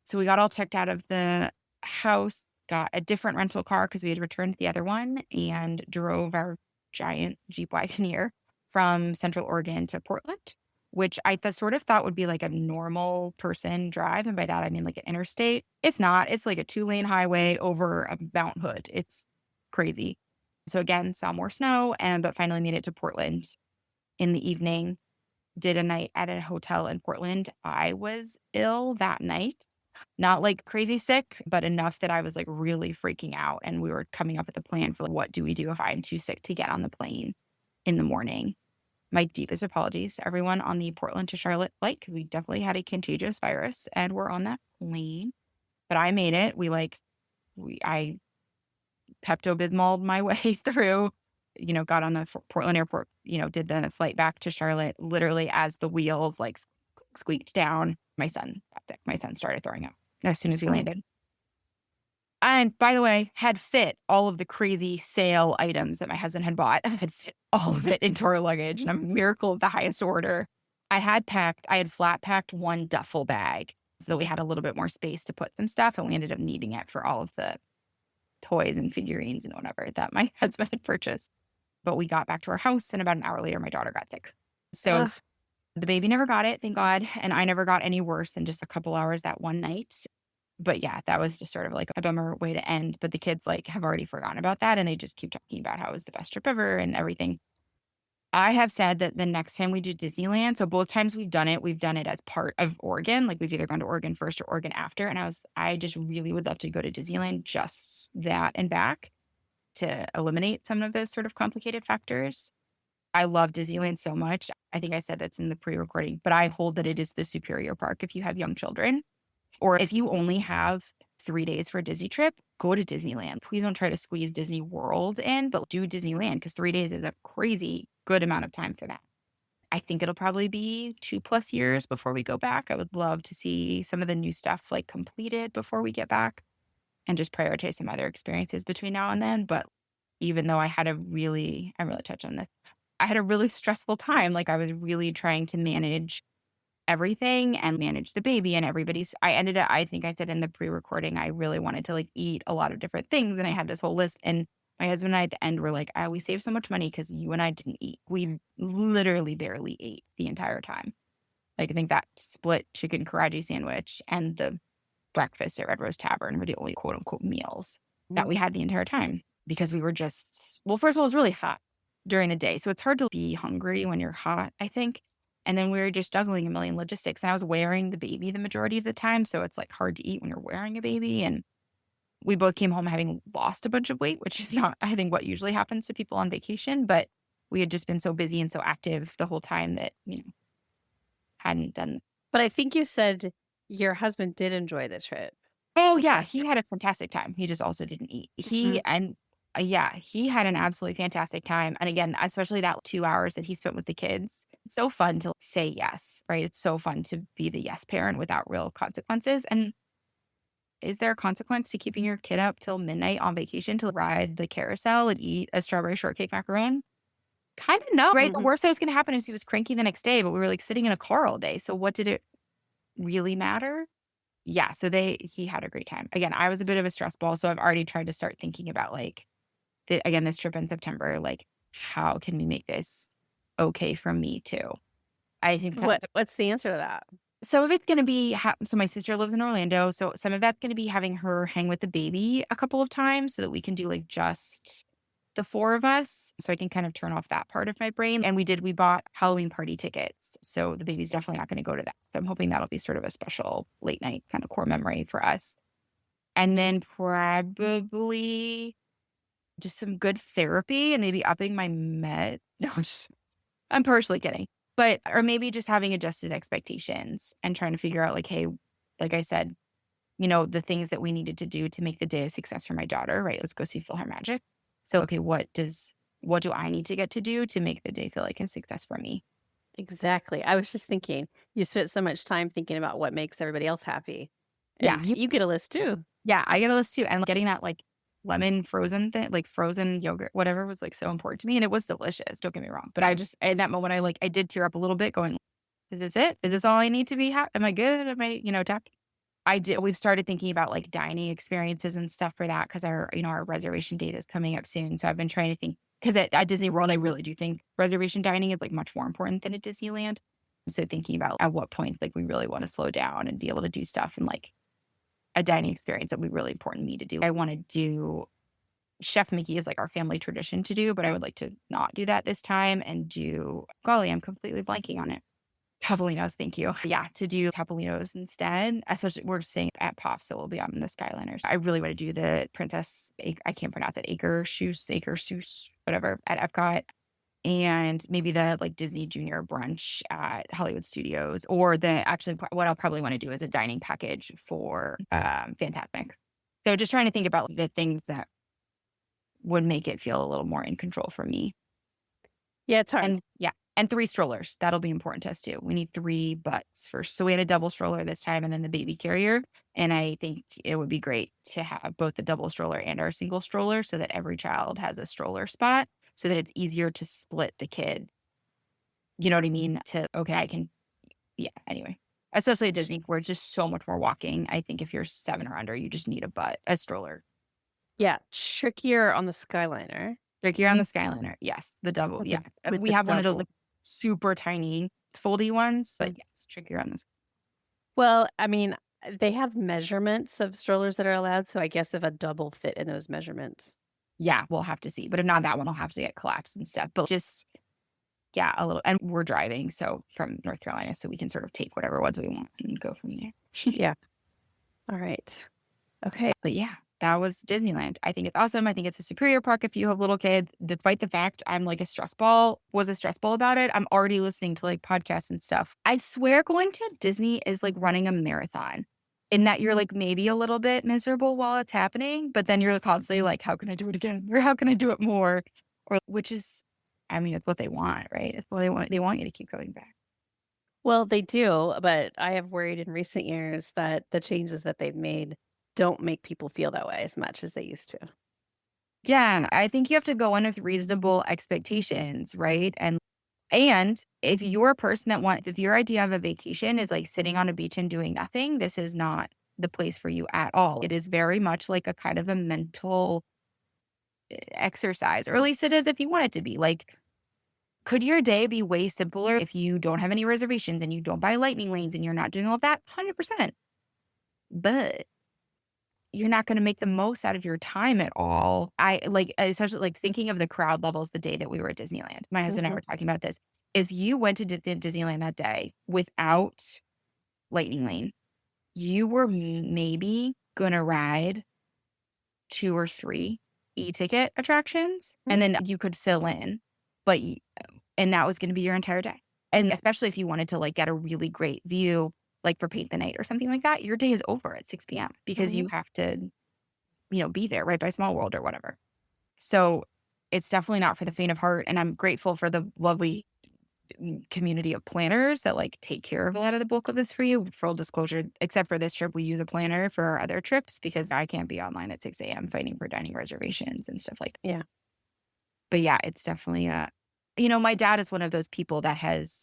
So we got all checked out of the house, got a different rental car because we had returned the other one, and drove our giant Jeep Wagoneer from Central Oregon to Portland, which I sort of thought would be like a normal person drive. And by that, I mean like an interstate. It's not. It's like a 2-lane highway over a Mount Hood. It's crazy. So again, saw more snow, but finally made it to Portland in the evening. Did a night at a hotel in Portland. I was ill that night. Not like crazy sick, but enough that I was like really freaking out. And we were coming up with a plan for like, what do we do if I'm too sick to get on the plane in the morning? My deepest apologies to everyone on the Portland to Charlotte flight, because we definitely had a contagious virus and we're on that plane. But I made it. I Pepto-Bismol'd my way through, got on the Portland airport, did the flight back to Charlotte literally as the wheels like squeaked down. My son started throwing up as soon as we landed. And by the way, had fit all of the crazy sale items that my husband had bought. I had fit all of it into our luggage, and a miracle of the highest order. I had flat packed one duffel bag so that we had a little bit more space to put some stuff, and we ended up needing it for all of the toys and figurines and whatever that my husband had purchased. But we got back to our house, and about an hour later, my daughter got sick. So the baby never got it, thank God. And I never got any worse than just a couple hours that one night. But yeah, that was just sort of like a bummer way to end. But the kids like have already forgotten about that, and they just keep talking about how it was the best trip ever and everything. I have said that the next time we do Disneyland, so both times we've done it as part of Oregon. Like we've either gone to Oregon first or Oregon after. And I just really would love to go to Disneyland, just that and back, to eliminate some of those sort of complicated factors. I love Disneyland so much. I think I said that's in the pre-recording, but I hold that it is the superior park if you have young children. Or if you only have 3 days for a Disney trip, go to Disneyland. Please don't try to squeeze Disney World in, but do Disneyland, because 3 days is a crazy good amount of time for that. I think it'll probably be 2+ years before we go back. I would love to see some of the new stuff like completed before we get back, and just prioritize some other experiences between now and then. But even though I'm really touched on this, I had a really stressful time. Like I was really trying to manage everything and manage the baby and I think I said in the pre-recording, I really wanted to like eat a lot of different things. And I had this whole list, and my husband and I at the end were like, we saved so much money because you and I didn't eat. We literally barely ate the entire time. Like I think that split chicken karaage sandwich and the breakfast at Redwoods Tavern were the only quote unquote meals that we had the entire time, because we were just, well, first of all, it was really hot during the day. So it's hard to be hungry when you're hot, I think. And then we were just juggling a million logistics, and I was wearing the baby the majority of the time. So it's like hard to eat when you're wearing a baby. And we both came home having lost a bunch of weight, which is not, I think, what usually happens to people on vacation. But we had just been so busy and so active the whole time that, hadn't done. But I think you said your husband did enjoy the trip. Oh yeah, he had a fantastic time. He just also didn't eat. He had an absolutely fantastic time. And again, especially that 2 hours that he spent with the kids, it's so fun to say yes, right? It's so fun to be the yes parent without real consequences. And is there a consequence to keeping your kid up till midnight on vacation to ride the carousel and eat a strawberry shortcake macaron? Kind of no, right? The worst that was going to happen is he was cranky the next day, but we were like sitting in a car all day. So what did it really matter? Yeah. So he had a great time. Again, I was a bit of a stress ball. So I've already tried to start thinking about like, this trip in September, like how can we make this okay for me too? I think what's the answer to that? Some of it's going to be, so my sister lives in Orlando. So some of that's going to be having her hang with the baby a couple of times so that we can do like just the 4 of us. So I can kind of turn off that part of my brain. And we bought Halloween party tickets. So the baby's definitely not going to go to that. So I'm hoping that'll be sort of a special late night kind of core memory for us. And then probably just some good therapy and maybe upping my med. No, I'm partially kidding. But, or maybe just having adjusted expectations and trying to figure out like, hey, like I said, the things that we needed to do to make the day a success for my daughter, right? Let's go see Feel Her Magic. So, okay, what do I need to get to do to make the day feel like a success for me? Exactly. I was just thinking, you spent so much time thinking about what makes everybody else happy. And yeah. You get a list too. Yeah, I get a list too. And getting that like lemon frozen thing, like frozen yogurt, whatever, was like so important to me. And it was delicious. Don't get me wrong. But I just, in that moment, I did tear up a little bit going, is this it? Is this all I need to be happy? Am I good? Am I, tapped? We've started thinking about like dining experiences and stuff for that. Cause our reservation date is coming up soon. So I've been trying to think, cause at Disney World, I really do think reservation dining is like much more important than at Disneyland. So thinking about at what point like we really want to slow down and be able to do stuff and like a dining experience that would be really important to me to do. I want to do Chef Mickey is like our family tradition to do, but I would like to not do that this time and do, golly, I'm completely blanking on it. Topolinos, thank you. Yeah, to do Topolinos instead, especially we're staying at Pop, so we'll be on the Skyliners. I really want to do the I can't pronounce it, Acre Shoes, whatever, at Epcot. And maybe the like Disney Junior brunch at Hollywood Studios, or what I'll probably want to do is a dining package for Fantasmic. So just trying to think about the things that would make it feel a little more in control for me. Yeah, it's hard. And 3 strollers. That'll be important to us too. We need 3 butts first. So we had a double stroller this time and then the baby carrier. And I think it would be great to have both the double stroller and our single stroller so that every child has a stroller spot so that it's easier to split the kid. You know what I mean? Anyway. Especially at Disney where it's just so much more walking. I think if you're 7 or under, you just need a stroller. Yeah, trickier on the Skyliner. Trickier on the Skyliner. Yes, the double. With Yeah. with We the have one of those double. like super tiny foldy ones, but yes, trickier on this. Well, I mean, they have measurements of strollers that are allowed, so I guess if a double fit in those measurements. Yeah, we'll have to see. But if not, that one will have to get collapsed and stuff. But just, yeah, a little. And we're driving from North Carolina, so we can sort of take whatever ones we want and go from there. Yeah. All right. Okay. But yeah, that was Disneyland. I think it's awesome. I think it's a superior park if you have little kids, despite the fact I'm like a stress ball about it. I'm already listening to like podcasts and stuff. I swear going to Disney is like running a marathon in that you're like maybe a little bit miserable while it's happening, but then you're constantly like, how can I do it again? Or how can I do it more? Or which is, I mean, it's what they want, right? It's what they want. They want you to keep going back. Well, they do, but I have worried in recent years that the changes that they've made don't make people feel that way as much as they used to. Yeah, I think you have to go in with reasonable expectations, right? And if you're a person if your idea of a vacation is like sitting on a beach and doing nothing, this is not the place for you at all. It is very much like a kind of a mental exercise, or at least it is if you want it to be. Like, could your day be way simpler if you don't have any reservations and you don't buy lightning lanes and you're not doing all of that? 100%. But you're not going to make the most out of your time at all. Especially like thinking of the crowd levels the day that we were at Disneyland. My husband and I were talking about this. If you went to Disneyland that day without Lightning Lane, you were maybe going to ride 2 or 3 e-ticket attractions, and then you could fill in, and that was going to be your entire day. And especially if you wanted to like get a really great view, like for Paint the Night or something like that, your day is over at 6 p.m. because you have to, be there right by Small World or whatever. So it's definitely not for the faint of heart. And I'm grateful for the lovely community of planners that like take care of a lot of the bulk of this for you. Full disclosure, except for this trip, we use a planner for our other trips because I can't be online at 6 a.m. fighting for dining reservations and stuff like that. Yeah. But yeah, it's definitely my dad is one of those people that has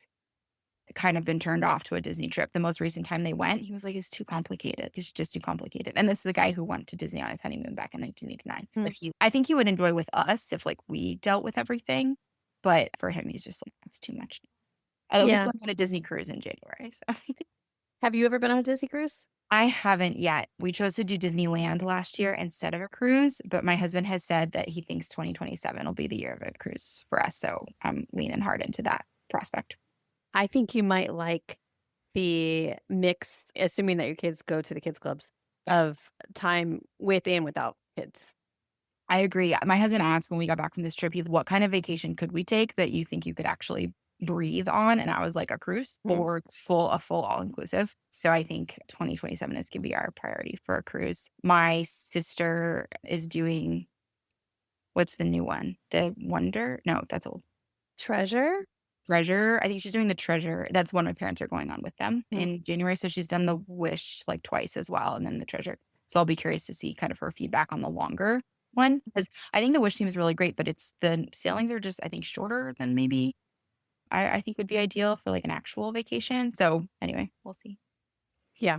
kind of been turned off to a Disney trip. The most recent time they went, he was like, it's too complicated. It's just too complicated. And this is a guy who went to Disney on his honeymoon back in 1989. I think he would enjoy with us if like we dealt with everything. But for him, he's just like, it's too much. He's going on a Disney cruise in January. So. Have you ever been on a Disney cruise? I haven't yet. We chose to do Disneyland last year instead of a cruise, but my husband has said that he thinks 2027 will be the year of a cruise for us. So I'm leaning hard into that prospect. I think you might like the mix, assuming that your kids go to the kids clubs, of time with and without kids. I agree. My husband asked when we got back from this trip, what kind of vacation could we take that you think you could actually breathe on? And I was like, a cruise or a full all-inclusive. So I think 2027 is going to be our priority for a cruise. My sister is doing, what's the new one? The Wonder? No, that's old. Treasure. I think she's doing the Treasure. That's one my parents are going on with them in January. So she's done the Wish like twice as well, and then the Treasure. So I'll be curious to see kind of her feedback on the longer one, because I think the Wish seems really great, but the sailings are just, I think, shorter than maybe I think would be ideal for like an actual vacation. So anyway, we'll see. Yeah,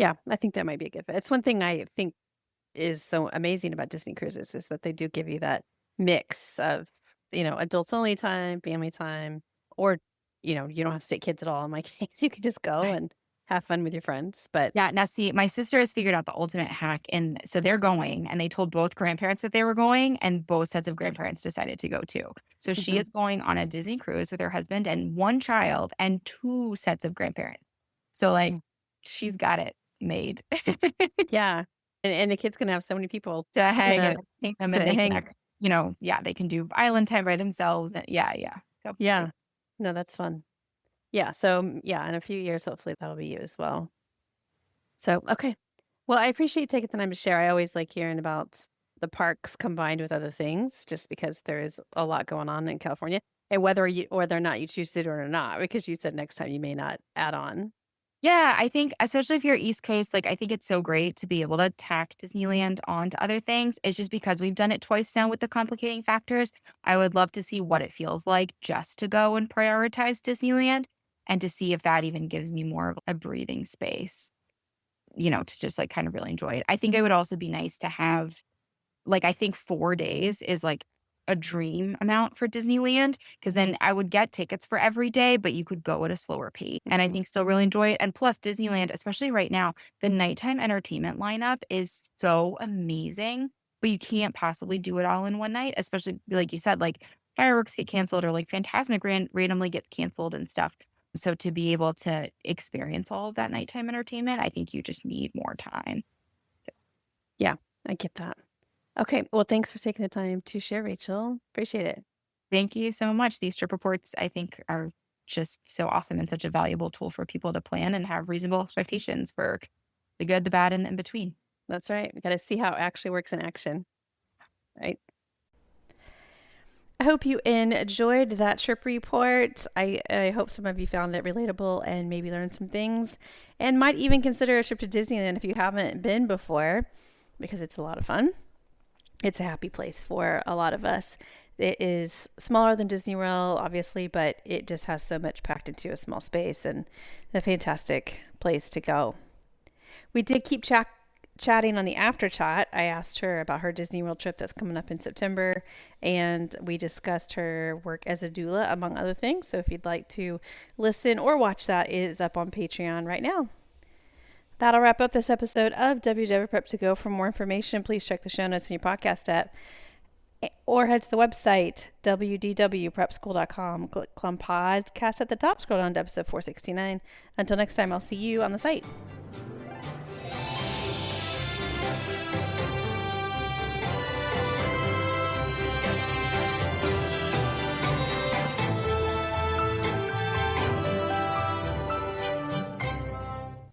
I think that might be a good fit. It's one thing I think is so amazing about Disney cruises is that they do give you that mix of adults only time, family time, or you know, you don't have to take kids at all in my case. You could just go Right. and have fun with your friends. But Yeah. Now, see, my sister has figured out the ultimate hack. And so they're going, and they told both grandparents that they were going, and both sets of grandparents decided to go too. So she Mhm. is going on a Disney cruise with her husband and one child and two sets of grandparents. So, like, Mm. she's got it made Yeah. And the kids can have so many people to hang to and take them, to and they can, hang. yeah, they can do island time by themselves. And yeah, yeah. So, Yeah. No, that's fun. Yeah. So yeah, in a few years, hopefully that'll be you as well. So okay. Well, I appreciate you taking the time to share. I always like hearing about the parks combined with other things, just because there is a lot going on in California, and whether or not you choose to do it or not, because you said next time you may not add on. yeah, I think especially if you're East Coast, like I think it's so great to be able to tack Disneyland onto other things. It's just because we've done it twice now with the complicating factors. I would love to see what it feels like just to go and prioritize Disneyland, and to see if that even gives me more of a breathing space, to just like kind of really enjoy it. I think it would also be nice to have, like, I think 4 days is like a dream amount for Disneyland, because then I would get tickets for every day, but you could go at a slower pace and I Mhm. think still really enjoy it. And plus, Disneyland, especially right now, the nighttime entertainment lineup is so amazing, but you can't possibly do it all in one night, especially like you said, like fireworks get canceled, or like Fantasmic randomly gets canceled and stuff. So to be able to experience all of that nighttime entertainment, I think you just need more time. Yeah, I get that. Okay. Well, thanks for taking the time to share, Rachel. Appreciate it. Thank you so much. These trip reports, I think, are just so awesome and such a valuable tool for people to plan and have reasonable expectations for the good, the bad, and in between. That's right. We got to see how it actually works in action. Right. I hope you enjoyed that trip report. I hope some of you found it relatable and maybe learned some things, and might even consider a trip to Disneyland if you haven't been before, because it's a lot of fun. It's a happy place for a lot of us. It is smaller than Disney World, obviously, but it just has so much packed into a small space, and a fantastic place to go. We did keep chatting on the after chat. I asked her about her Disney World trip that's coming up in September, and we discussed her work as a doula, among other things. So if you'd like to listen or watch that, it is up on Patreon right now. That'll wrap up this episode of WDW Prep to Go. For more information, please check the show notes in your podcast app, or head to the website, wdwprepschool.com. Click on podcast at the top, scroll down to episode 469. Until next time, I'll see you on the site.